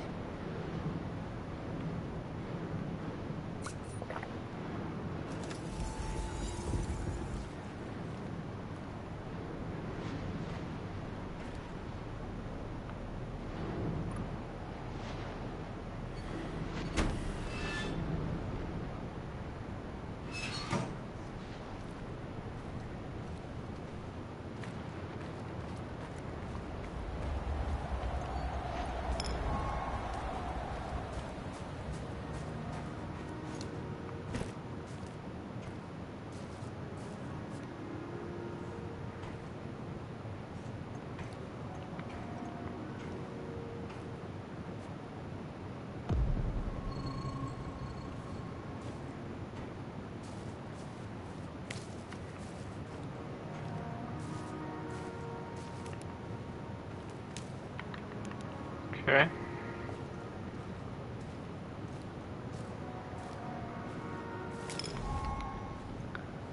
[SPEAKER 1] Okay.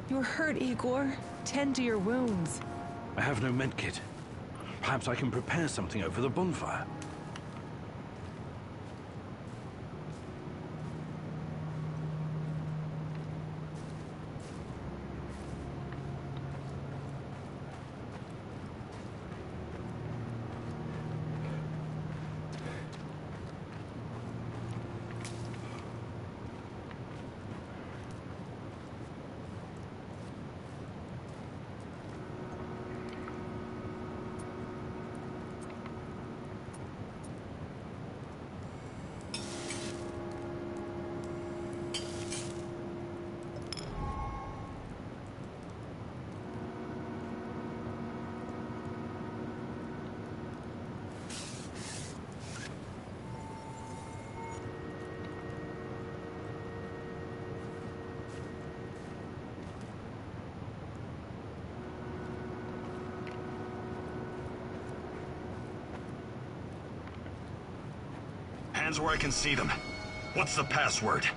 [SPEAKER 3] You're hurt, Igor. Tend to your wounds.
[SPEAKER 4] I have no medkit. Perhaps I can prepare something over the bonfire.
[SPEAKER 2] Hands where I can see them. What's the password?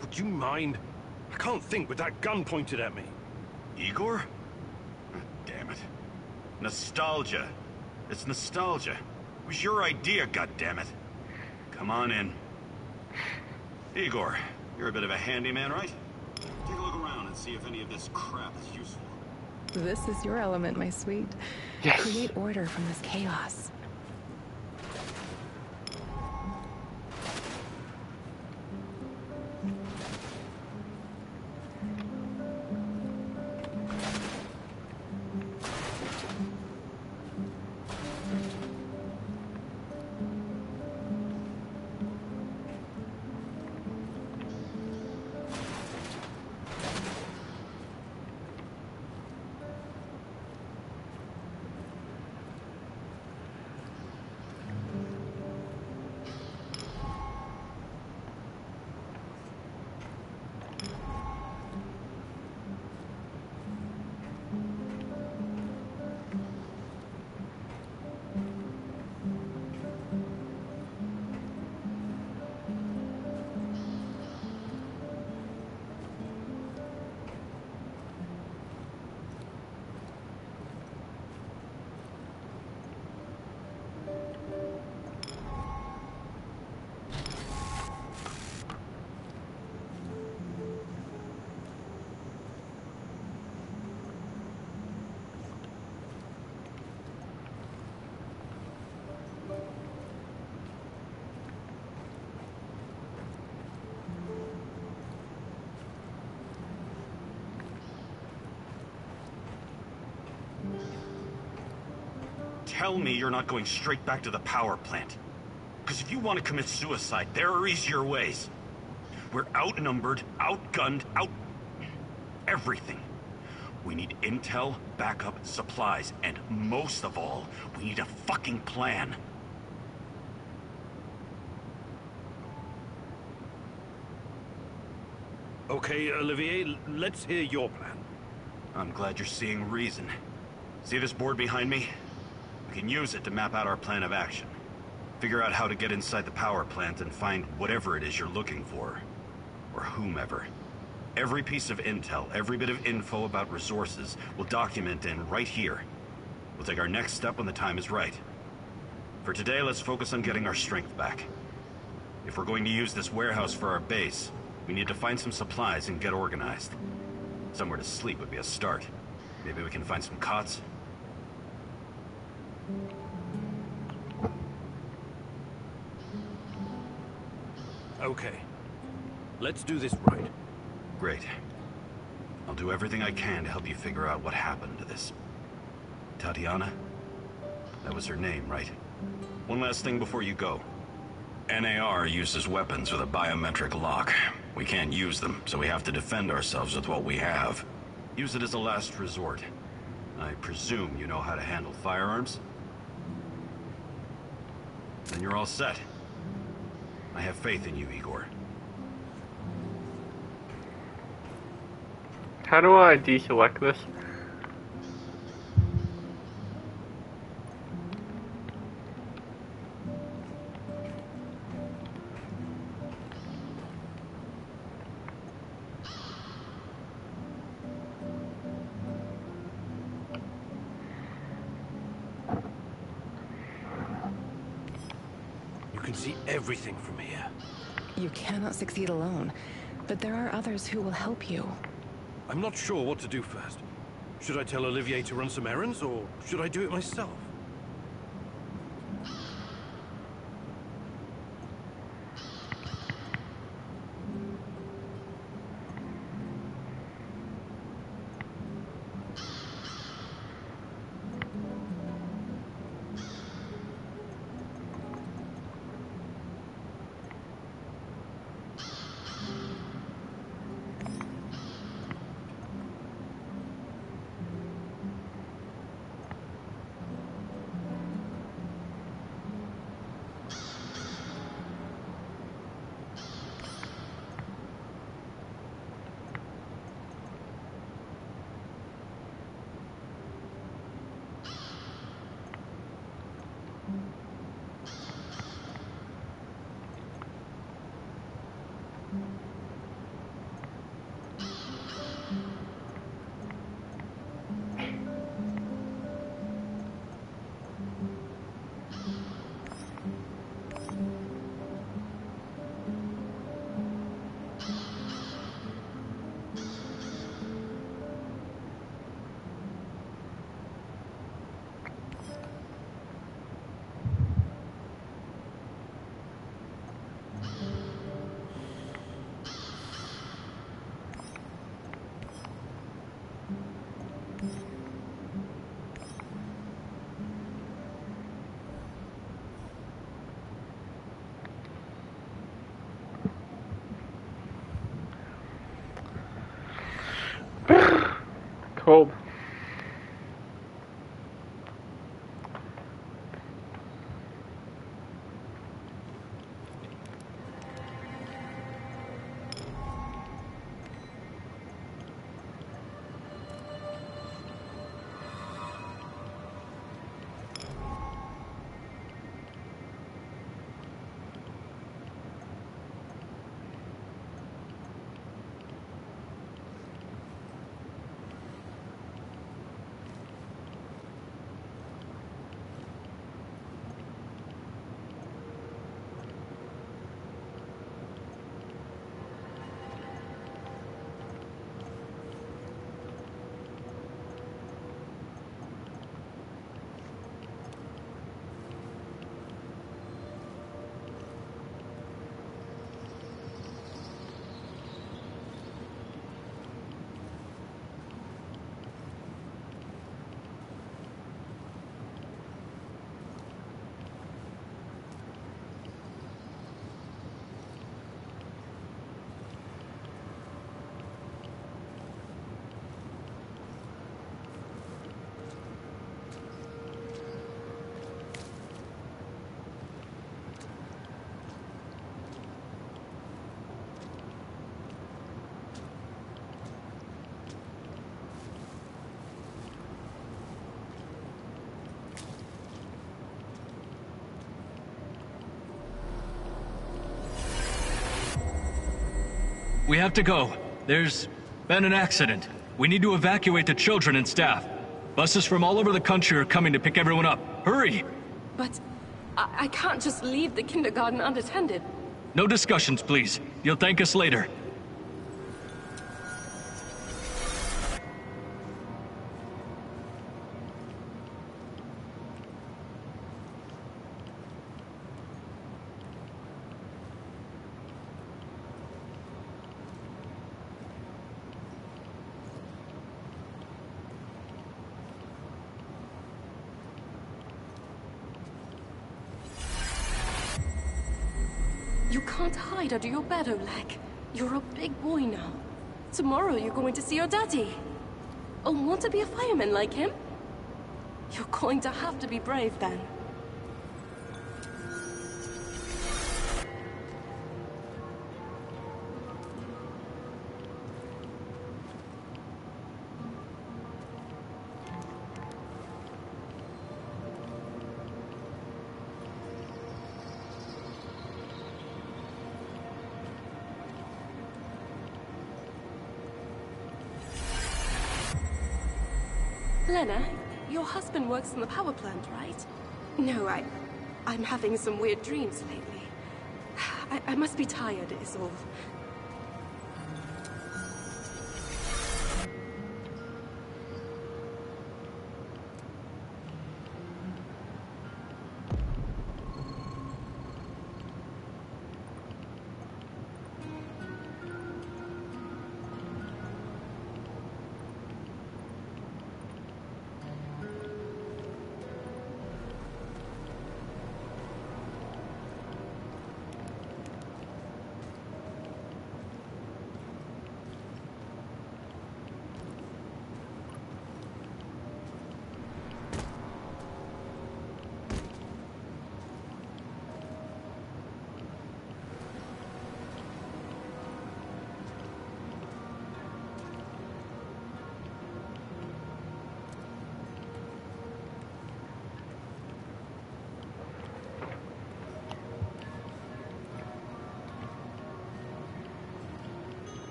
[SPEAKER 4] Would you mind? I can't think with that gun pointed at me.
[SPEAKER 2] Igor? Damn it. Nostalgia. It's nostalgia. It was your idea, goddammit. Come on in. Igor, you're a bit of a handyman, right? Take a look around and see if any of this crap is useful.
[SPEAKER 3] This is your element, my sweet.
[SPEAKER 1] Yes.
[SPEAKER 3] Create order from this chaos.
[SPEAKER 2] Tell me you're not going straight back to the power plant. Because if you want to commit suicide, there are easier ways. We're outnumbered, outgunned, everything. We need intel, backup, supplies, and most of all, we need a fucking plan.
[SPEAKER 4] Okay, Olivier, let's hear your plan.
[SPEAKER 2] I'm glad you're seeing reason. See this board behind me? We can use it to map out our plan of action. Figure out how to get inside the power plant and find whatever it is you're looking for. Or whomever. Every piece of intel, every bit of info about resources, we'll document in right here. We'll take our next step when the time is right. For today, let's focus on getting our strength back. If we're going to use this warehouse for our base, we need to find some supplies and get organized. Somewhere to sleep would be a start. Maybe we can find some cots.
[SPEAKER 4] Okay. Let's do this right.
[SPEAKER 2] Great. I'll do everything I can to help you figure out what happened to this... Tatiana? That was her name, right? One last thing before you go. NAR uses weapons with a biometric lock. We can't use them, so we have to defend ourselves with what we have. Use it as a last resort. I presume you know how to handle firearms? Then you're all set. I have faith in you, Igor.
[SPEAKER 1] How do I deselect this?
[SPEAKER 4] can see everything from here.
[SPEAKER 3] You cannot succeed alone, but there are others who will help you.
[SPEAKER 4] I'm not sure what to do first. Should I tell Olivier to run some errands, or should I do it myself?
[SPEAKER 1] Cold.
[SPEAKER 10] We have to go. There's been an accident. We need to evacuate the children and staff. Buses from all over the country are coming to pick everyone up. Hurry!
[SPEAKER 12] But I can't just leave the kindergarten unattended.
[SPEAKER 10] No discussions, please. You'll thank us later.
[SPEAKER 12] You can't hide under your bed, Oleg. You're a big boy now. Tomorrow you're going to see your daddy. Oh, want to be a fireman like him? You're going to have to be brave then. Lena, your husband works in the power plant, right? No, I'm having some weird dreams lately. I must be tired, is all.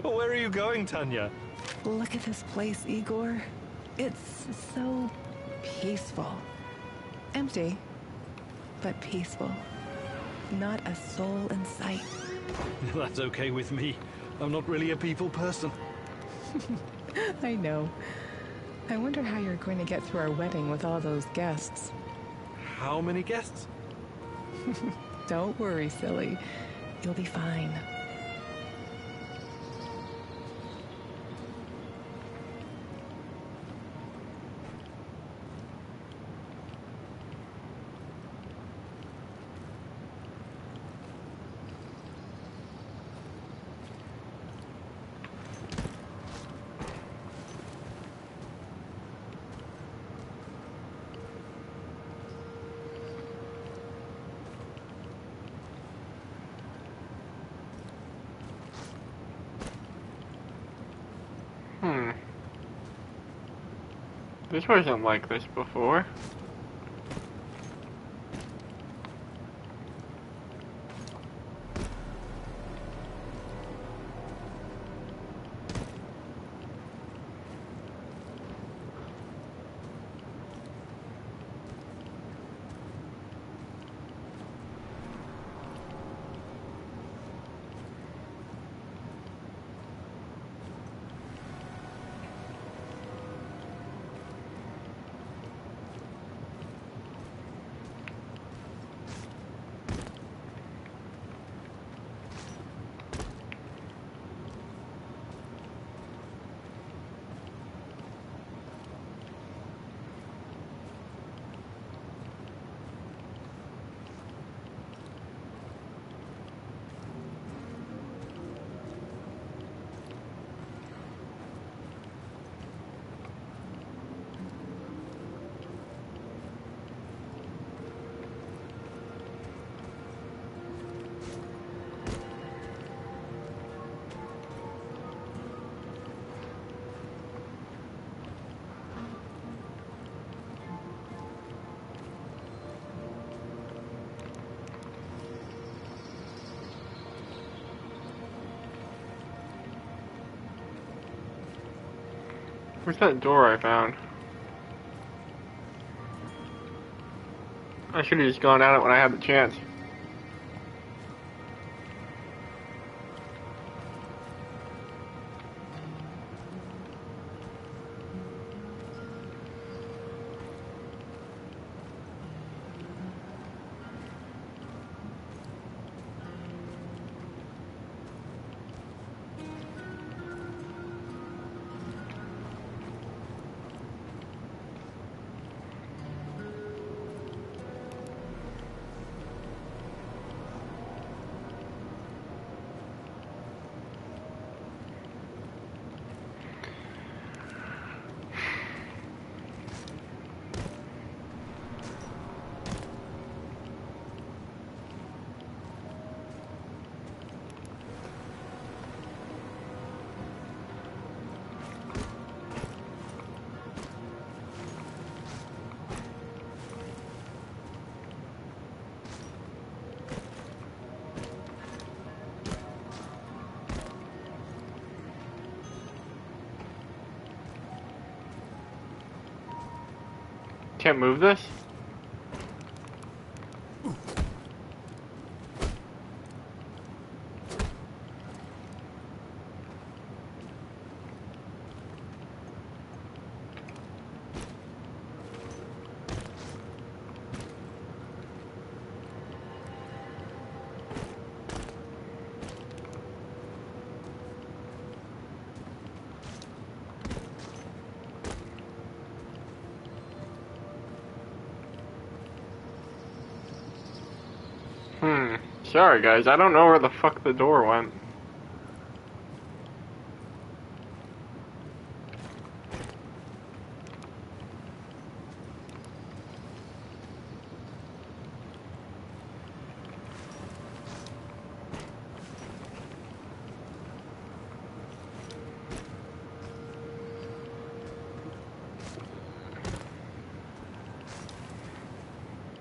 [SPEAKER 9] Where are you going, Tanya?
[SPEAKER 3] Look at this place, Igor. It's so peaceful. Empty, but peaceful. Not a soul in sight.
[SPEAKER 9] That's okay with me. I'm not really a people person.
[SPEAKER 3] I know. I wonder how you're going to get through our wedding with all those guests.
[SPEAKER 9] How many guests?
[SPEAKER 3] Don't worry, silly. You'll be fine.
[SPEAKER 1] This wasn't like this before. Where's that door I found? I should have just gone at it when I had the chance. Can't move this? Sorry guys, I don't know where the fuck the door went.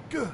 [SPEAKER 4] Good.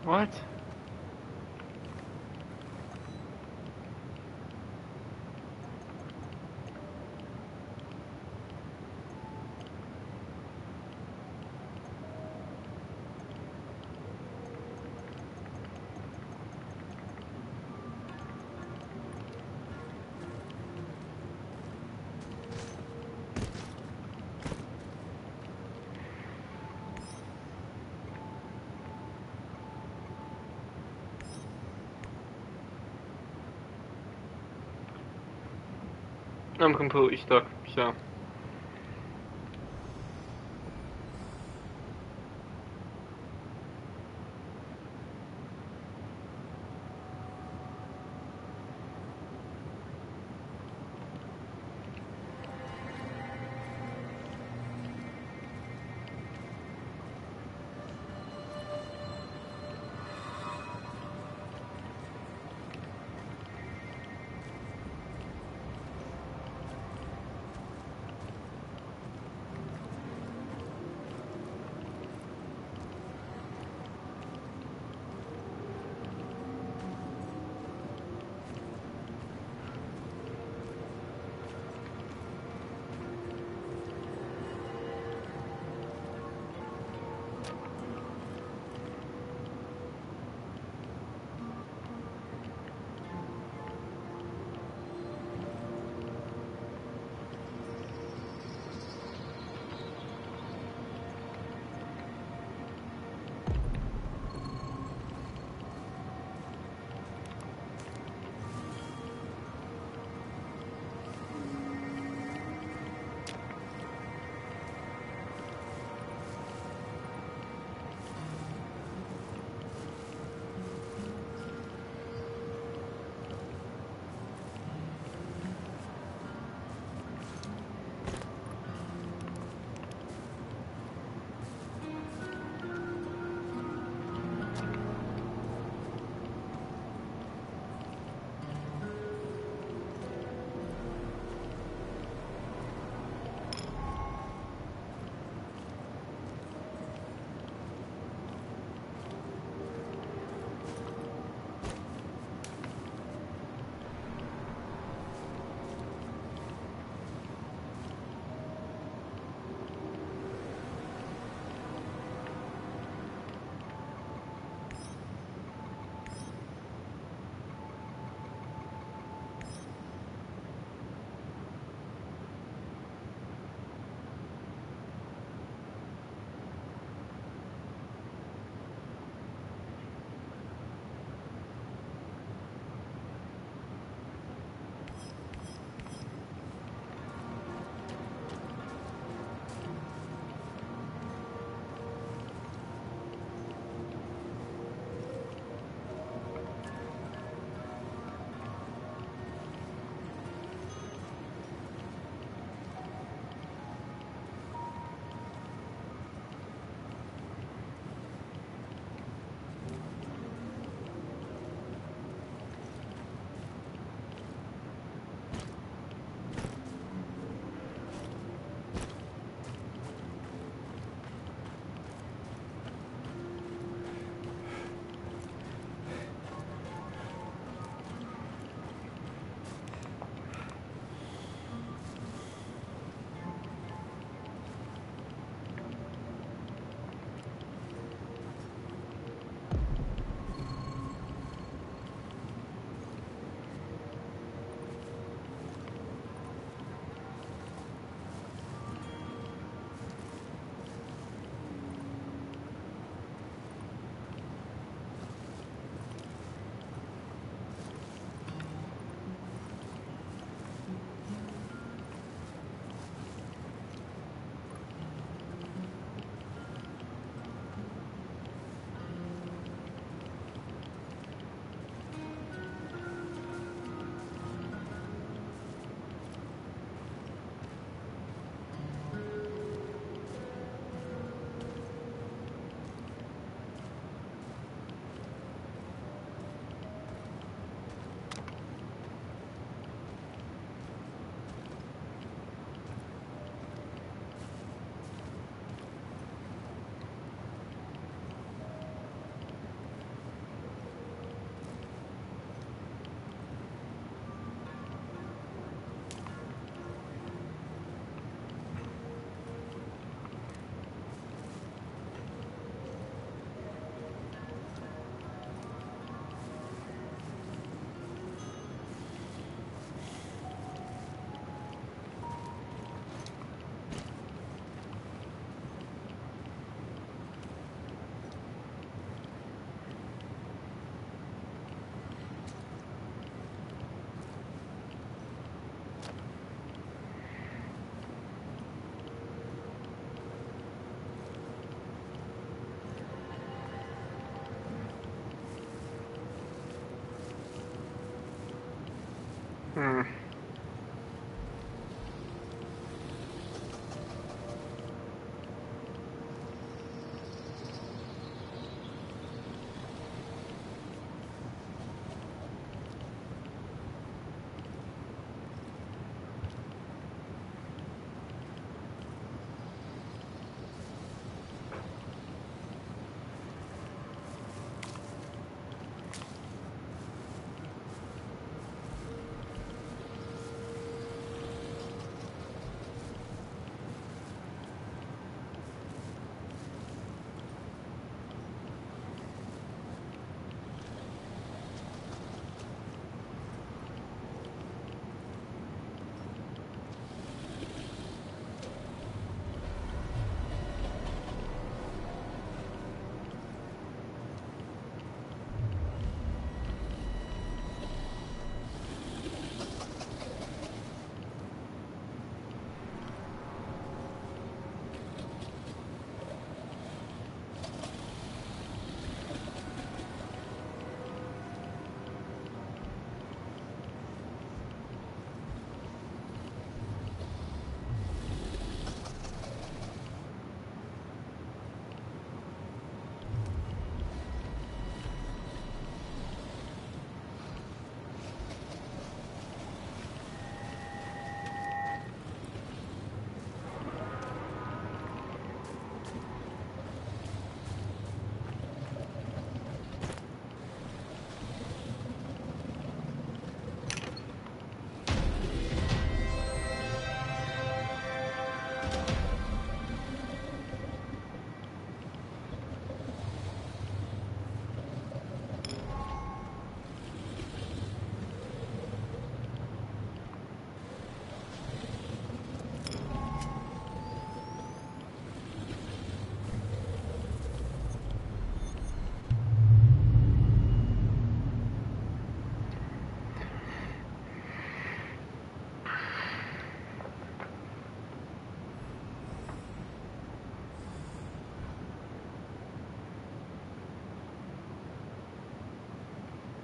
[SPEAKER 4] What? I'm completely stuck, so.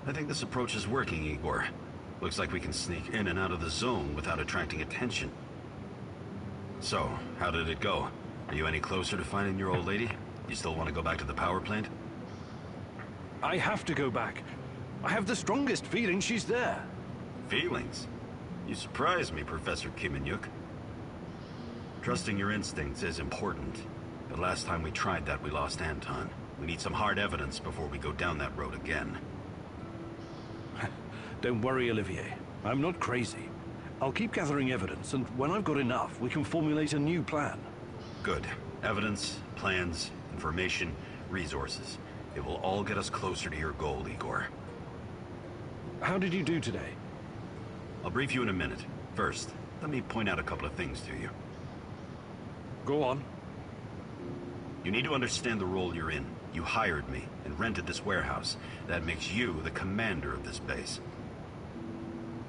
[SPEAKER 2] I think this approach is working, Igor. Looks like we can sneak in and out of the zone without attracting attention. So, how did it go? Are you any closer to finding your old lady? You still want to go back to the power plant?
[SPEAKER 4] I have to go back. I have the strongest feeling she's there.
[SPEAKER 2] Feelings? You surprise me, Professor Kiminyuk. Trusting your instincts is important. But last time we tried that, we lost Anton. We need some hard evidence before we go down that road again.
[SPEAKER 4] Don't worry, Olivier. I'm not crazy. I'll keep gathering evidence, and when I've got enough, we can formulate a new plan.
[SPEAKER 2] Good. Evidence, plans, information, resources. It will all get us closer to your goal, Igor.
[SPEAKER 4] How did you do today?
[SPEAKER 2] I'll brief you in a minute. First, let me point out a couple of things to you.
[SPEAKER 4] Go on.
[SPEAKER 2] You need to understand the role you're in. You hired me and rented this warehouse. That makes you the commander of this base.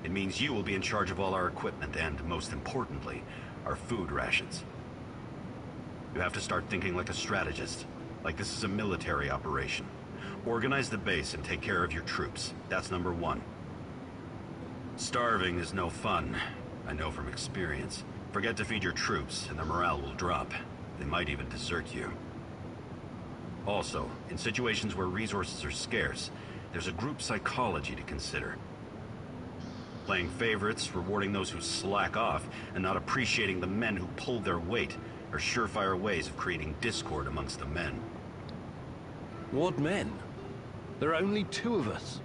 [SPEAKER 2] It means you will be in charge of all our equipment and, most importantly, our food rations. You have to start thinking like a strategist, like this is a military operation. Organize the base and take care of your troops. That's number one. Starving is no fun. I know from experience. Forget to feed your troops and their morale will drop. They might even desert you. Also, in situations where resources are scarce, there's a group psychology to consider. Playing favorites, rewarding those who slack off, and not appreciating the men who pulled their weight are surefire ways of creating discord amongst the men.
[SPEAKER 4] What men? There are only 2 of us.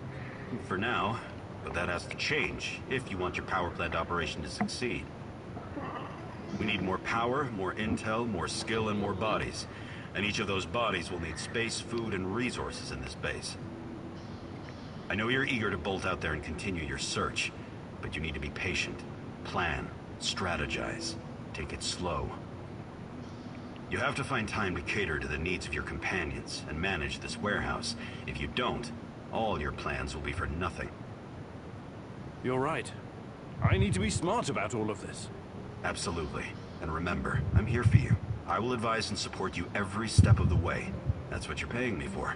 [SPEAKER 2] For now, but that has to change if you want your power plant operation to succeed. We need more power, more intel, more skill, and more bodies. And each of those bodies will need space, food, and resources in this base. I know you're eager to bolt out there and continue your search, but you need to be patient, plan, strategize, take it slow. You have to find time to cater to the needs of your companions and manage this warehouse. If you don't, all your plans will be for nothing.
[SPEAKER 4] You're right. I need to be smart about all of this.
[SPEAKER 2] Absolutely. And remember, I'm here for you. I will advise and support you every step of the way. That's what you're paying me for.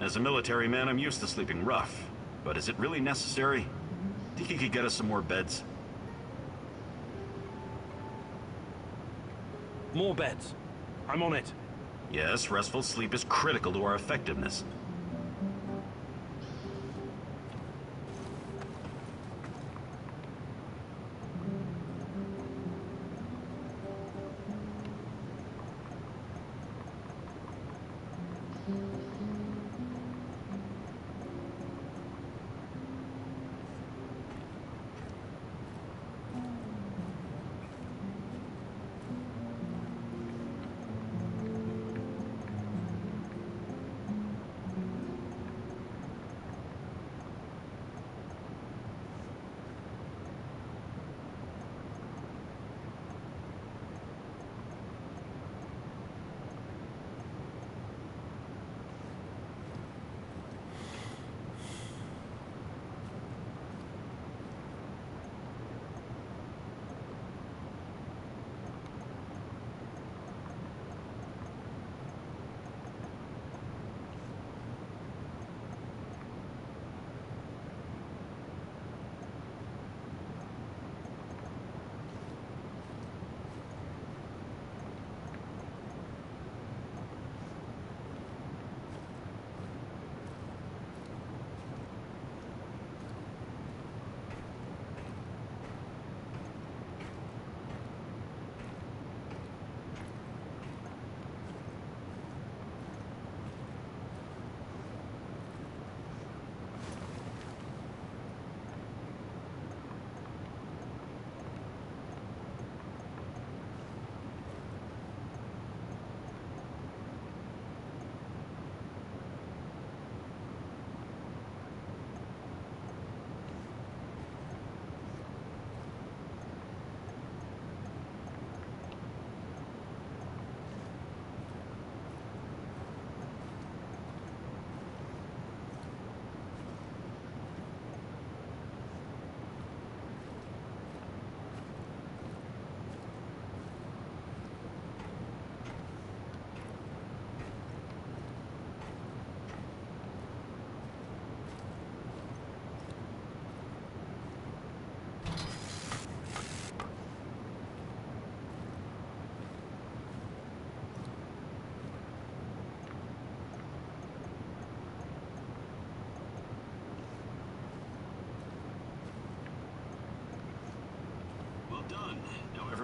[SPEAKER 2] As a military man, I'm used to sleeping rough. But is it really necessary? Think you could get us some more beds?
[SPEAKER 4] More beds. I'm on it.
[SPEAKER 2] Yes, restful sleep is critical to our effectiveness.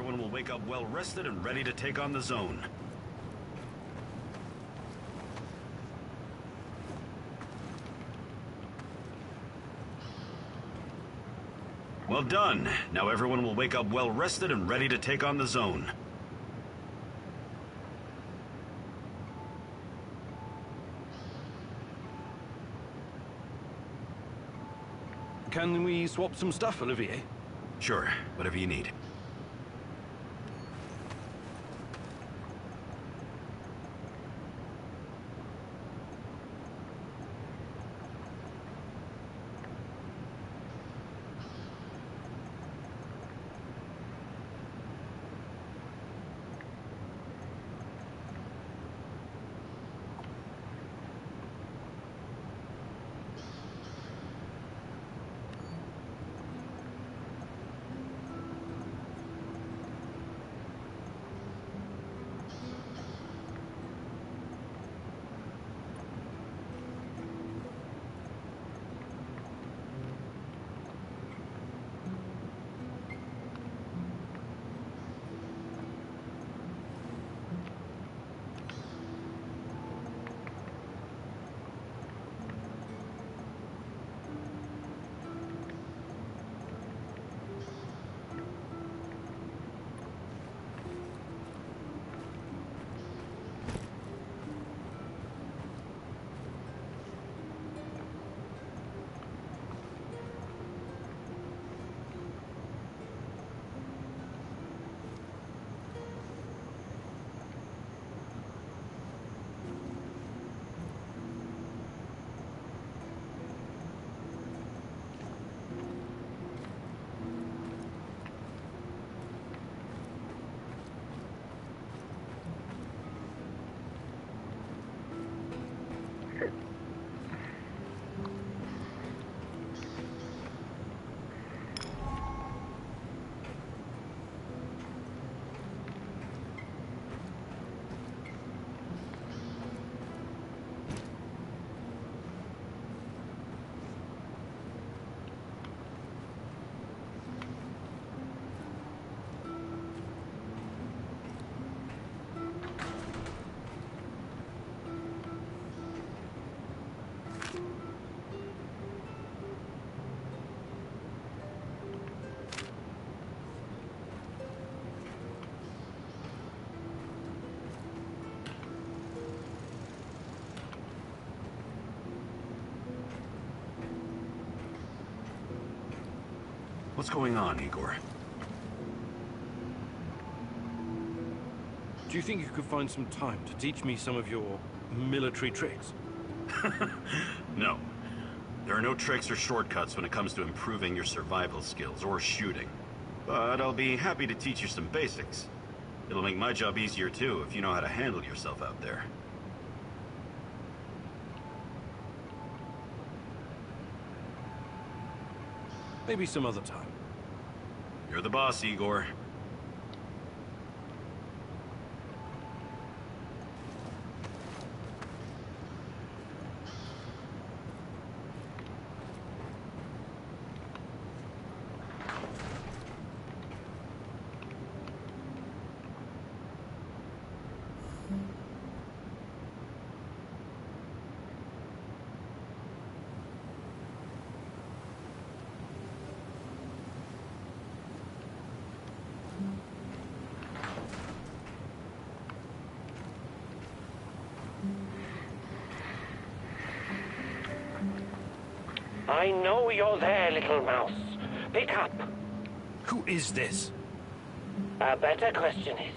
[SPEAKER 2] everyone will wake up well-rested and ready to take on the zone. Well done. Now everyone will wake up well-rested and ready to take on the zone.
[SPEAKER 4] Can we swap some stuff, Olivier?
[SPEAKER 2] Sure, whatever you need. What's going on, Igor?
[SPEAKER 4] Do you think you could find some time to teach me some of your military tricks?
[SPEAKER 2] No. There are no tricks or shortcuts when it comes to improving your survival skills or shooting. But I'll be happy to teach you some basics. It'll make my job easier too if you know how to handle yourself out there.
[SPEAKER 4] Maybe some other time.
[SPEAKER 2] You're the boss, Igor.
[SPEAKER 13] I know you're there, little mouse. Pick up.
[SPEAKER 4] Who is this?
[SPEAKER 13] A better question is,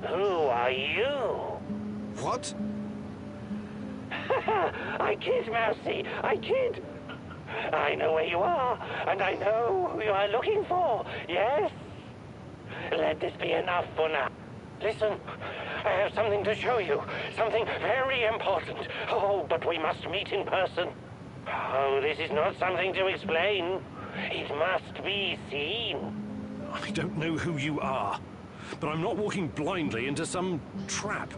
[SPEAKER 13] who are you?
[SPEAKER 4] What?
[SPEAKER 13] I kid, Mousy. I kid. I know where you are, and I know who you are looking for. Yes? Let this be enough for now. Listen, I have something to show you. Something very important. Oh, but we must meet in person. Oh, this is not something to explain. It must be seen.
[SPEAKER 4] I don't know who you are, but I'm not walking blindly into some trap.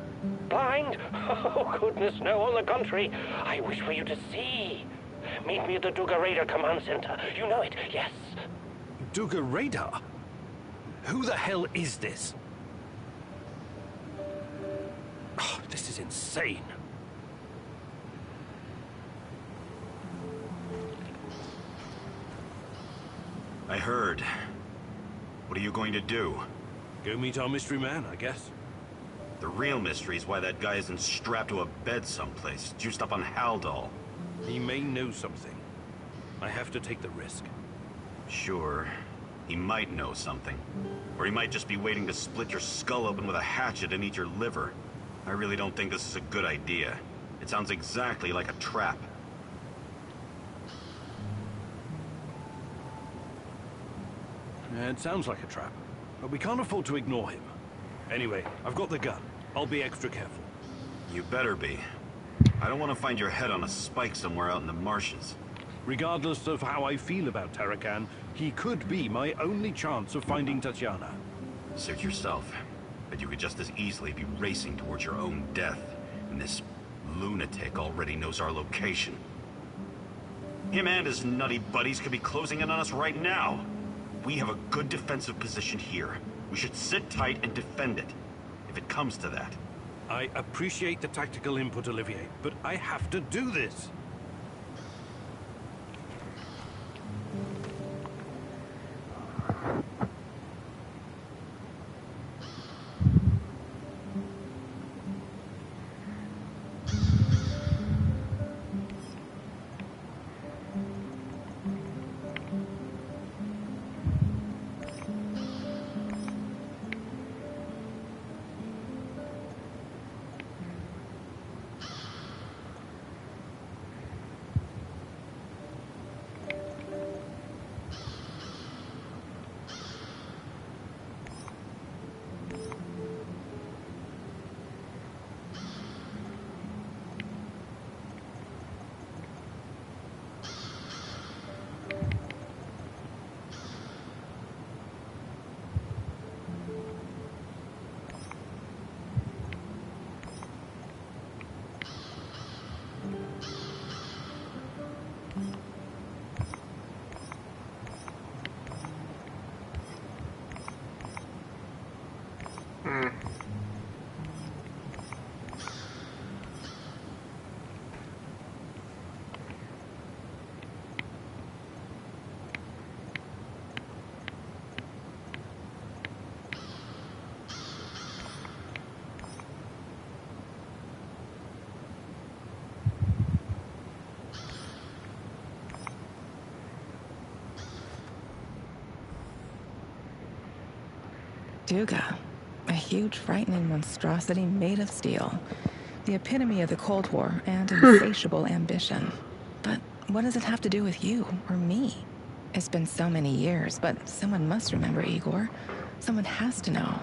[SPEAKER 13] Blind? Oh, goodness, no, on the contrary. I wish for you to see. Meet me at the Duga Radar Command Center. You know it, yes.
[SPEAKER 4] Duga Radar? Who the hell is this? Oh, this is insane.
[SPEAKER 2] I heard. What are you going to do?
[SPEAKER 4] Go meet our mystery man, I guess.
[SPEAKER 2] The real mystery is why that guy isn't strapped to a bed someplace, juiced up on Haldol.
[SPEAKER 4] He may know something. I have to take the risk.
[SPEAKER 2] Sure. He might know something. Or he might just be waiting to split your skull open with a hatchet and eat your liver. I really don't think this is a good idea. It sounds exactly like a trap.
[SPEAKER 4] It sounds like a trap, but we can't afford to ignore him. Anyway, I've got the gun. I'll be extra careful.
[SPEAKER 2] You better be. I don't want to find your head on a spike somewhere out in the marshes.
[SPEAKER 4] Regardless of how I feel about Tarakan, he could be my only chance of finding Tatiana.
[SPEAKER 2] Suit yourself. But you could just as easily be racing towards your own death, and this lunatic already knows our location. Him and his nutty buddies could be closing in on us right now. We have a good defensive position here. We should sit tight and defend it, if it comes to that.
[SPEAKER 4] I appreciate the tactical input, Olivier, but I have to do this.
[SPEAKER 3] Duga, a huge, frightening monstrosity made of steel. The epitome of the Cold War and insatiable ambition. But what does it have to do with you or me? It's been so many years, but someone must remember Igor. Someone has to know.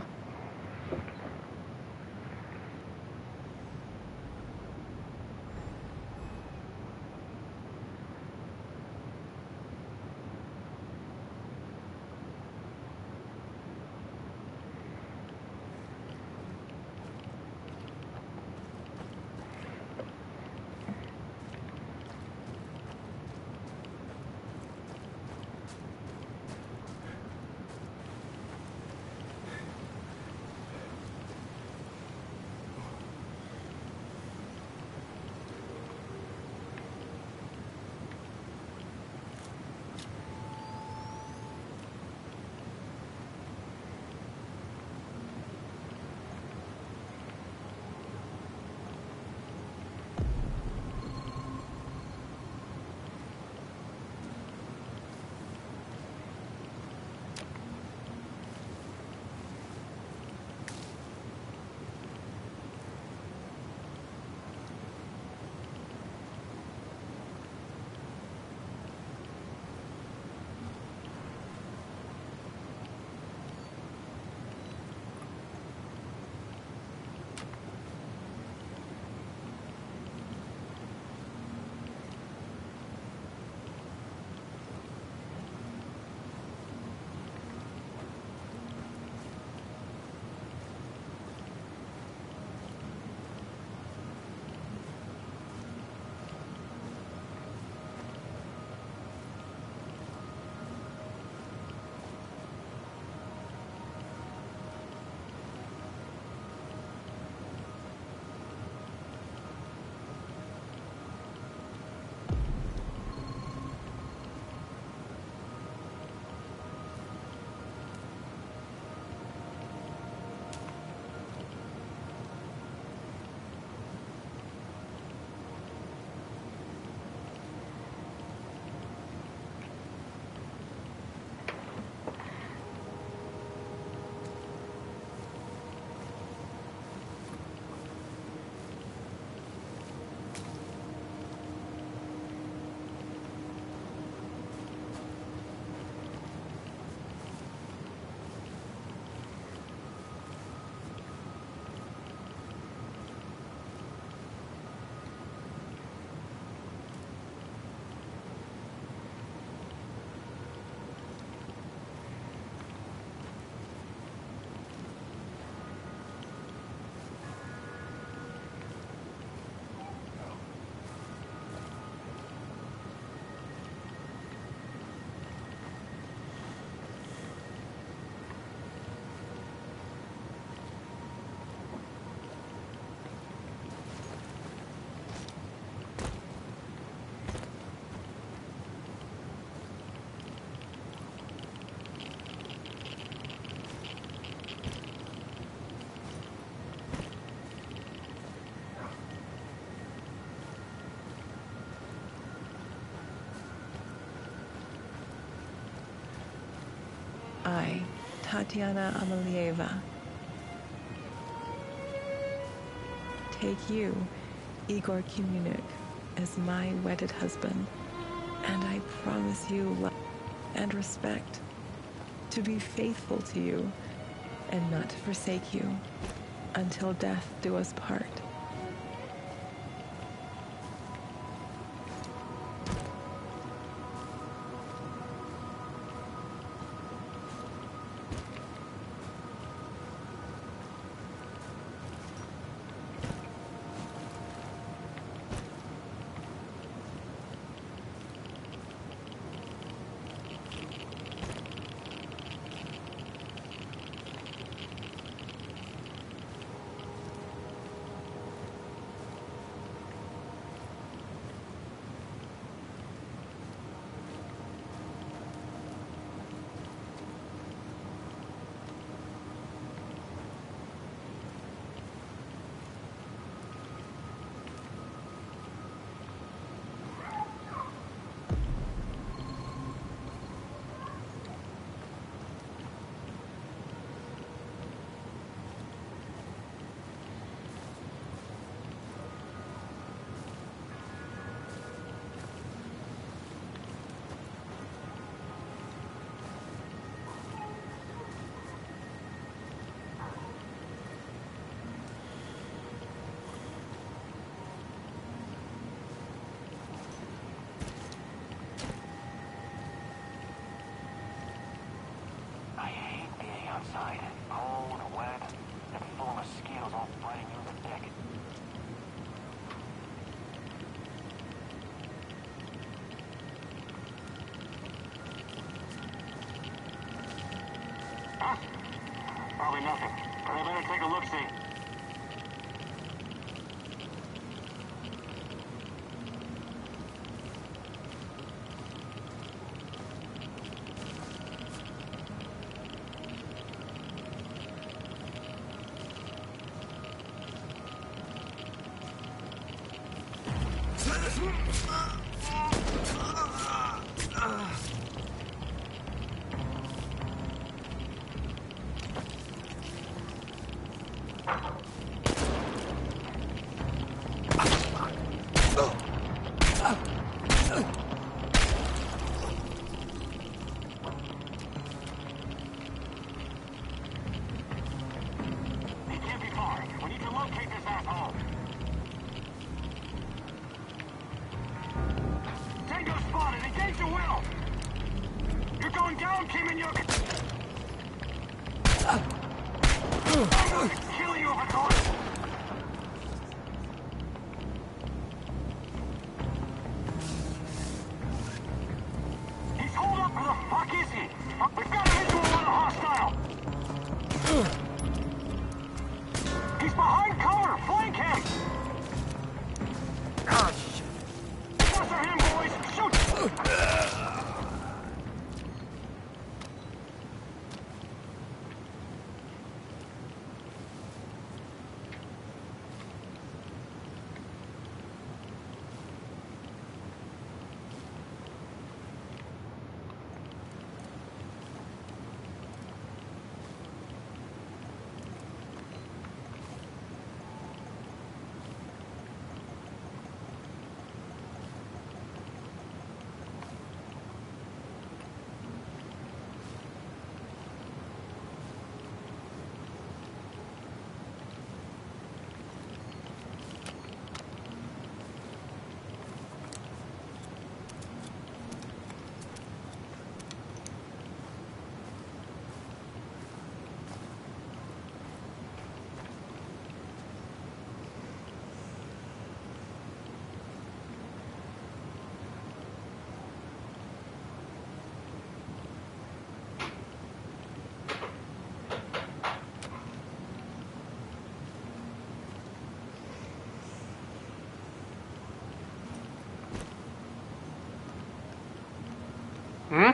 [SPEAKER 3] I, Tatiana Amelieva, take you, Igor Kimunuk, as my wedded husband, and I promise you love and respect, to be faithful to you and not to forsake you until death do us part.
[SPEAKER 8] Outside, cold, wet, and full of mosquitoes all biting you in the neck. Huh? Probably nothing. But I better take a look-see.
[SPEAKER 1] Hmm?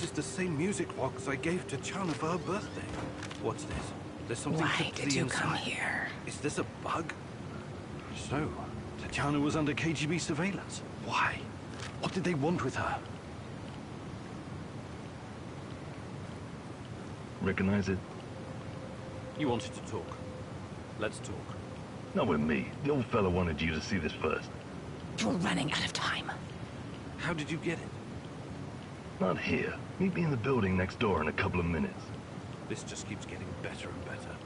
[SPEAKER 4] is the same music box I gave to Chana for her birthday. What's this? There's something
[SPEAKER 3] Why
[SPEAKER 4] clipped to
[SPEAKER 3] did
[SPEAKER 4] the
[SPEAKER 3] you
[SPEAKER 4] inside.
[SPEAKER 3] come here?
[SPEAKER 4] Is this a bug? So, Tatiana was under KGB surveillance. Why? What did they want with her?
[SPEAKER 7] Recognize it?
[SPEAKER 4] You wanted to talk. Let's talk.
[SPEAKER 7] Not with me. The old fella wanted you to see this first.
[SPEAKER 3] You're running out of time.
[SPEAKER 4] How did you get it?
[SPEAKER 7] Not here. Meet me in the building next door in a couple of minutes.
[SPEAKER 4] This just keeps getting better and better.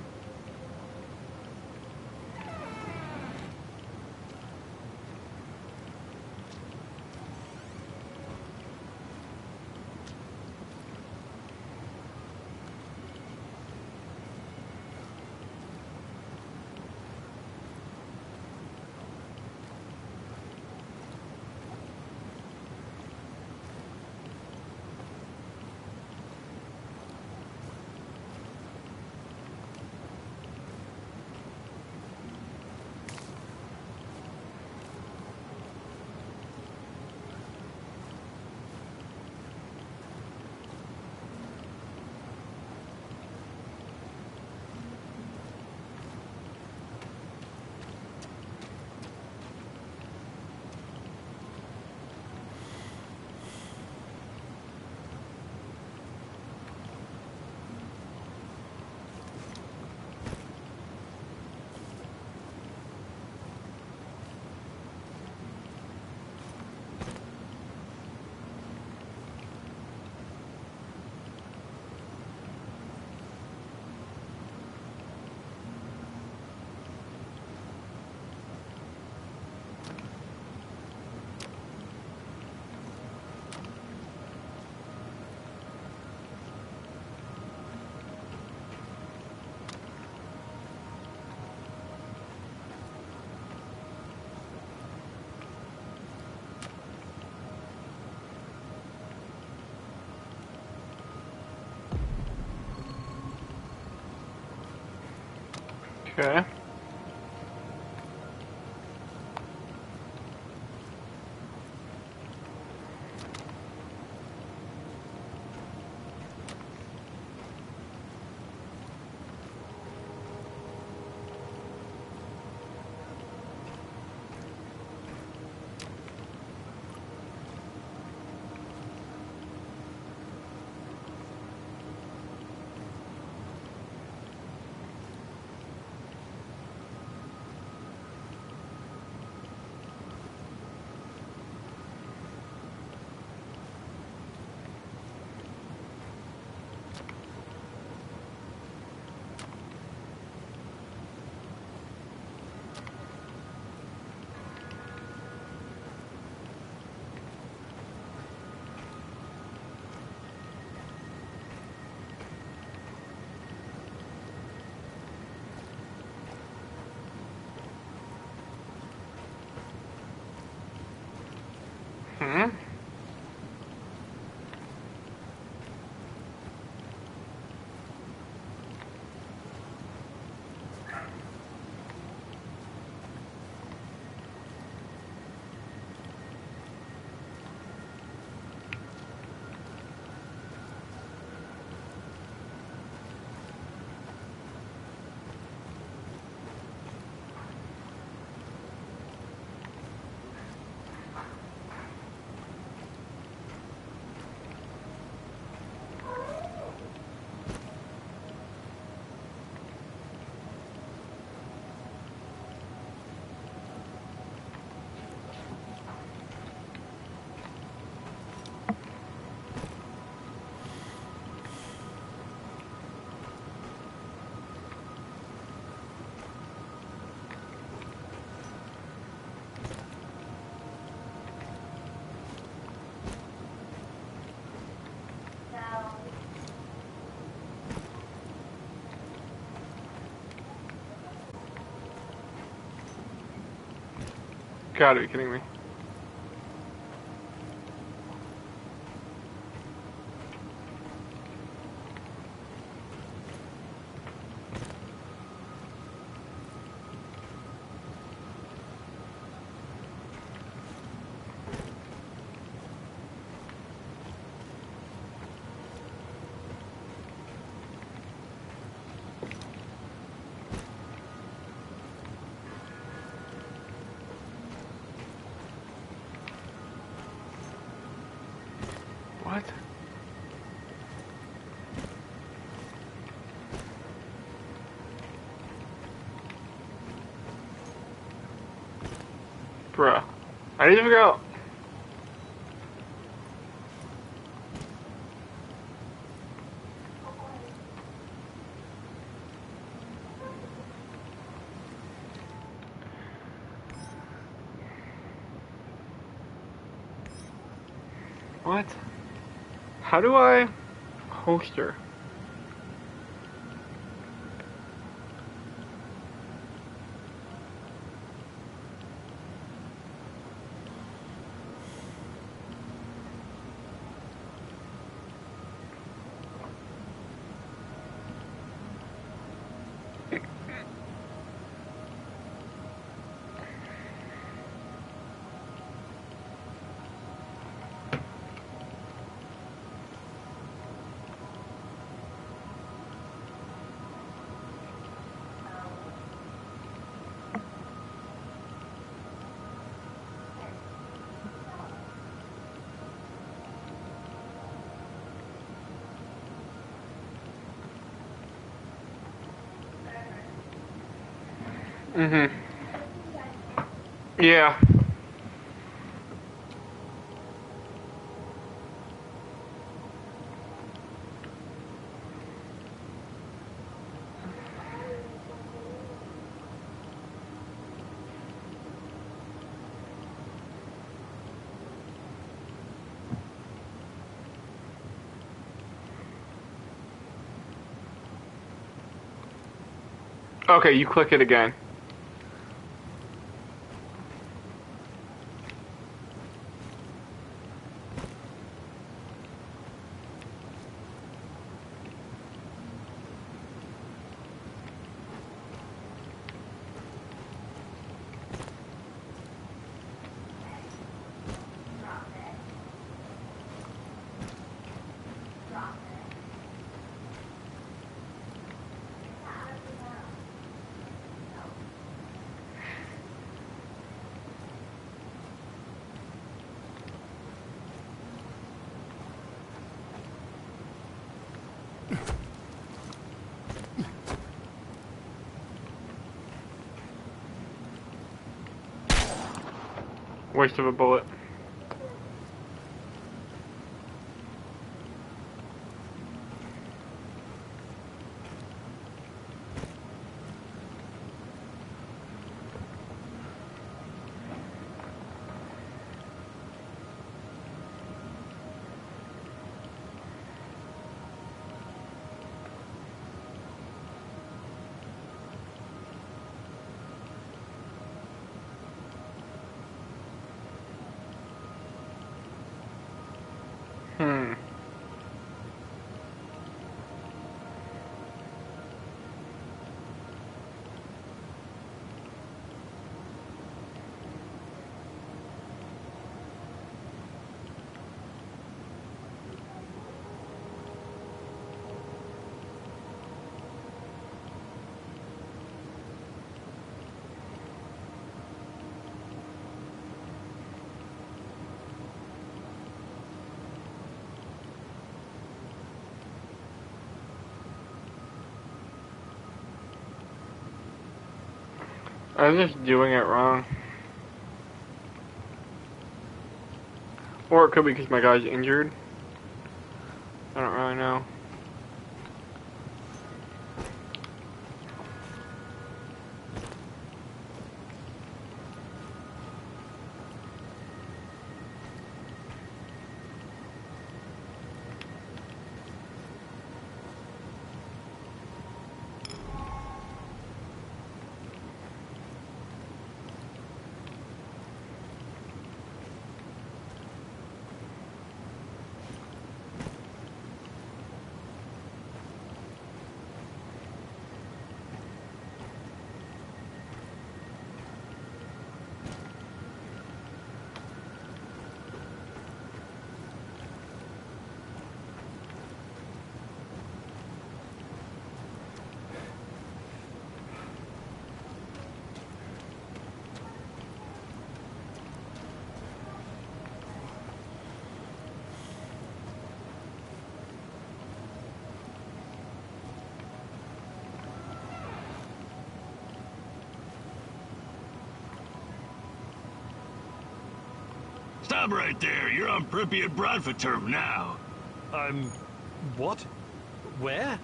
[SPEAKER 1] Okay. Hmm? Gotta be kidding me. Bruh. I need to figure out. What? How do I host her? Mm-hmm. Yeah. Okay, you click it again. Waste of a bullet. I was just doing it wrong. Or it could be because my guy's injured. I don't really know.
[SPEAKER 7] Stop right there. You're on Pripyat Bratva turf now.
[SPEAKER 4] What? Where?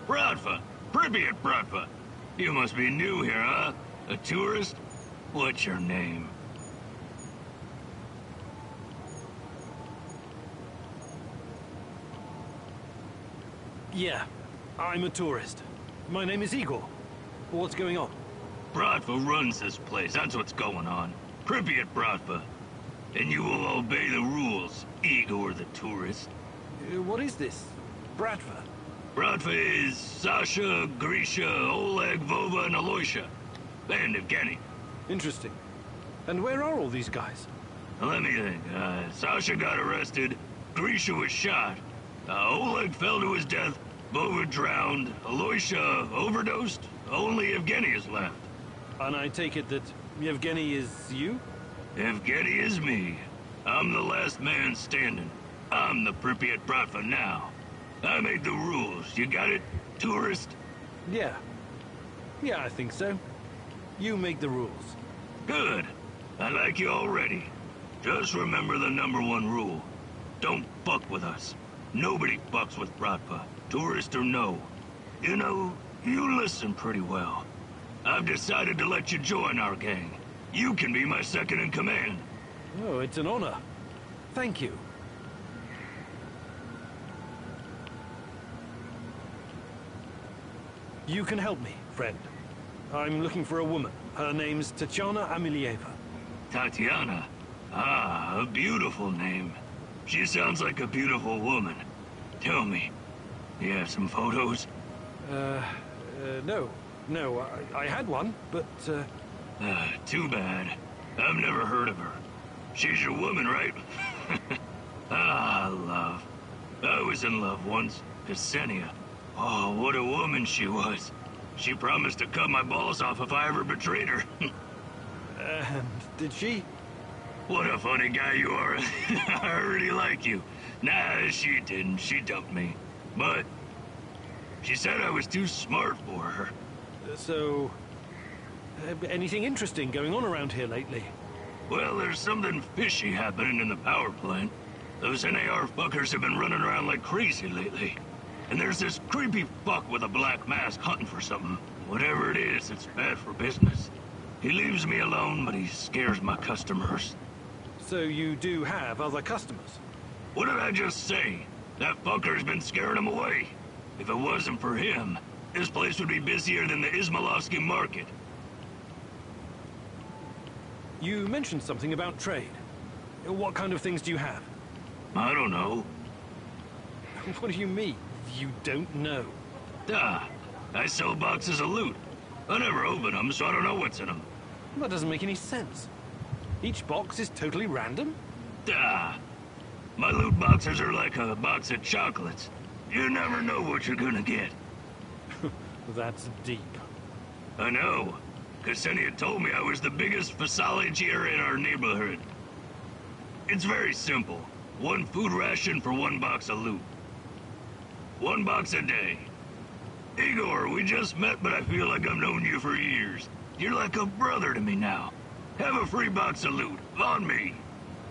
[SPEAKER 7] Bratva. Pripyat Bratva. You must be new here, huh? A tourist? What's your name?
[SPEAKER 4] Yeah, I'm a tourist. My name is Igor. What's going on?
[SPEAKER 7] Bratva runs this place. That's what's going on. Pripyat Bratva. And you will obey the rules, Igor the tourist.
[SPEAKER 4] What is this? Bratva?
[SPEAKER 7] Bratva is Sasha, Grisha, Oleg, Vova, and Aloysia. And Evgeny.
[SPEAKER 4] Interesting. And where are all these guys?
[SPEAKER 7] Let me think. Sasha got arrested. Grisha was shot. Oleg fell to his death. Vova drowned. Aloysia overdosed. Only Evgeny is left.
[SPEAKER 4] And I take it that Yevgeny is you?
[SPEAKER 7] Evgeny is me. I'm the last man standing. I'm the Pripyat Bratva now. I made the rules. You got it, tourist?
[SPEAKER 4] Yeah. Yeah, I think so. You make the rules.
[SPEAKER 7] Good. I like you already. Just remember the #1 rule. Don't fuck with us. Nobody fucks with Bratva, tourist or no. You know, you listen pretty well. I've decided to let you join our gang. You can be my second in command.
[SPEAKER 4] Oh, it's an honor. Thank you. You can help me, friend. I'm looking for a woman. Her name's Tatiana Amelieva.
[SPEAKER 7] Tatiana? Ah, a beautiful name. She sounds like a beautiful woman. Tell me, you have some photos?
[SPEAKER 4] No. No, I had one, but,
[SPEAKER 7] Too bad. I've never heard of her. She's your woman, right? Ah, love. I was in love once. Ksenia. Oh, what a woman she was. She promised to cut my balls off if I ever betrayed her.
[SPEAKER 4] Did she?
[SPEAKER 7] What a funny guy you are. I already like you. Nah, she didn't. She dumped me. But she said I was too smart for her.
[SPEAKER 4] So, anything interesting going on around here lately?
[SPEAKER 7] Well, there's something fishy happening in the power plant. Those NAR fuckers have been running around like crazy lately. And there's this creepy fuck with a black mask hunting for something. Whatever it is, it's bad for business. He leaves me alone, but he scares my customers.
[SPEAKER 4] So you do have other customers?
[SPEAKER 7] What did I just say? That fucker's been scaring them away. If it wasn't for him, this place would be busier than the Izmailovsky market.
[SPEAKER 4] You mentioned something about trade. What kind of things do you have?
[SPEAKER 7] I don't know.
[SPEAKER 4] What do you mean, you don't know?
[SPEAKER 7] Duh. I sell boxes of loot. I never open them, so I don't know what's in them.
[SPEAKER 4] That doesn't make any sense. Each box is totally random?
[SPEAKER 7] Duh. My loot boxes are like a box of chocolates. You never know what you're gonna get.
[SPEAKER 4] That's deep.
[SPEAKER 7] I know. Ksenia told me I was the biggest phasallier in our neighborhood. It's very simple. 1 food ration for 1 box of loot. 1 box a day. Igor, we just met, but I feel like I've known you for years. You're like a brother to me now. Have a free box of loot, on me.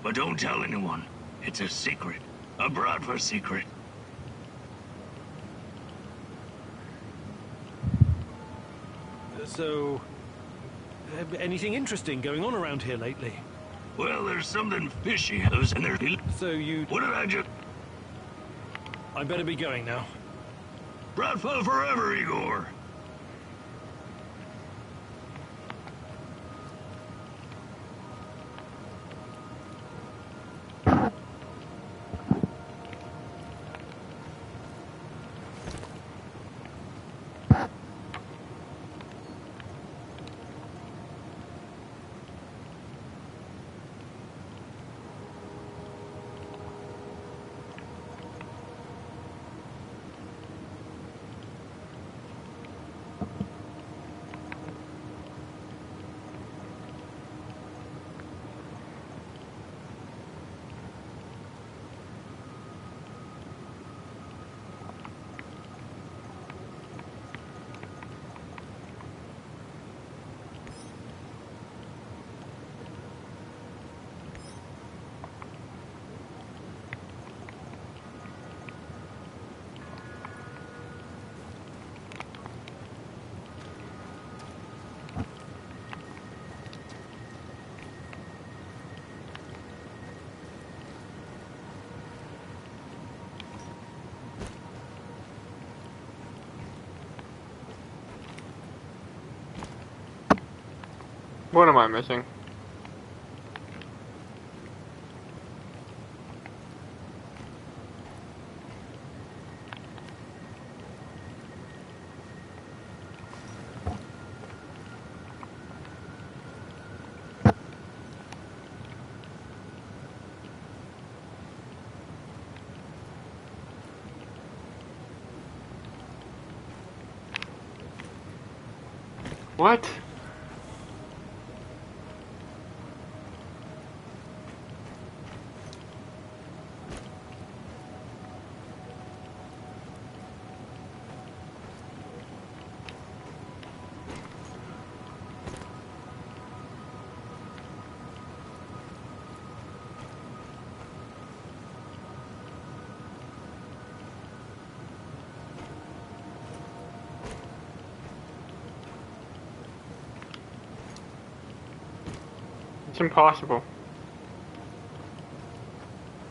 [SPEAKER 7] But don't tell anyone. It's a secret. A Bratva secret.
[SPEAKER 4] So, anything interesting going on around here lately?
[SPEAKER 7] Well, there's something fishy. And there.
[SPEAKER 4] So you...
[SPEAKER 7] What did I just...
[SPEAKER 4] I better be going now.
[SPEAKER 7] Bratva forever, Igor.
[SPEAKER 1] What am I missing? What? It's impossible.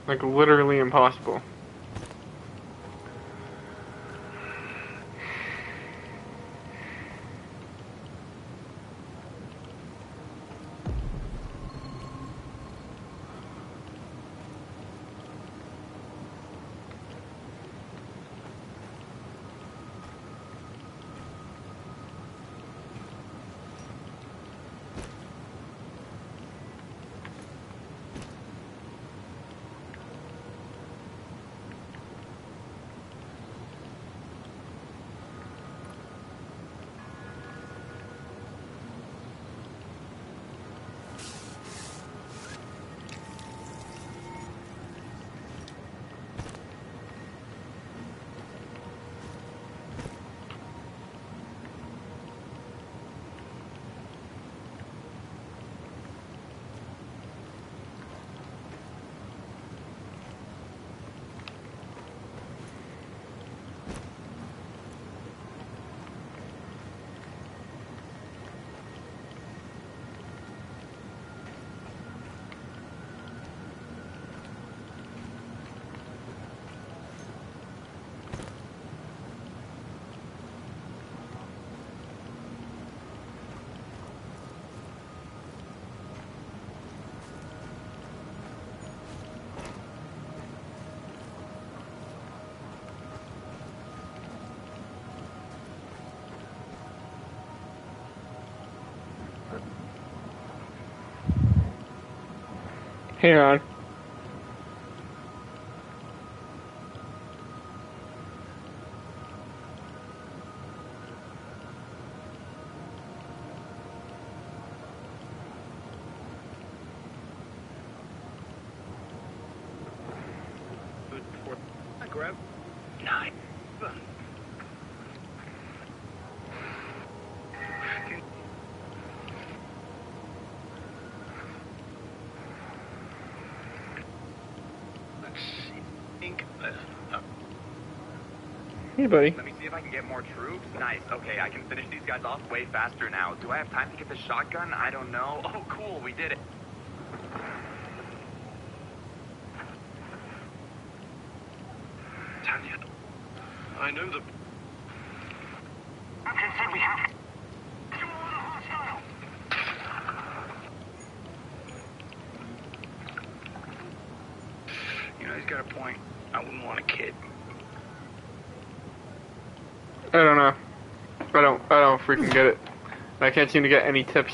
[SPEAKER 1] Like, literally impossible. Hang on.
[SPEAKER 14] Grab 9.
[SPEAKER 1] Hey, buddy.
[SPEAKER 14] Let me see if I can get more troops. Nice. Okay, I can finish these guys off way faster now. Do I have time to get the shotgun? I don't know. Oh, cool. We did it. Tanya, I know the...
[SPEAKER 13] Captain said we have...
[SPEAKER 14] You know, he's got a point. I wouldn't want a kid.
[SPEAKER 1] I don't know. I don't freaking get it. I can't seem to get any tips.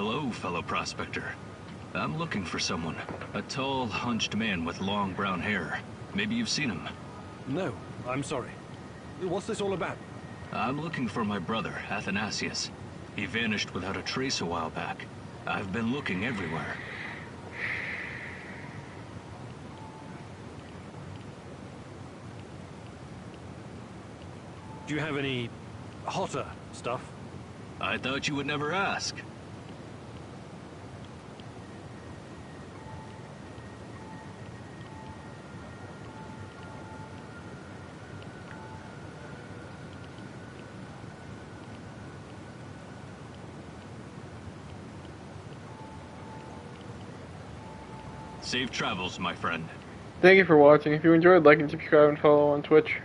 [SPEAKER 10] Hello, fellow prospector. I'm looking for someone. A tall, hunched man with long brown hair. Maybe you've seen him.
[SPEAKER 4] No, I'm sorry. What's this all about?
[SPEAKER 10] I'm looking for my brother, Athanasius. He vanished without a trace a while back. I've been looking everywhere.
[SPEAKER 4] Do you have any hotter stuff?
[SPEAKER 10] I thought you would never ask. Safe travels, my friend.
[SPEAKER 1] Thank you for watching. If you enjoyed, like and subscribe and follow on Twitch.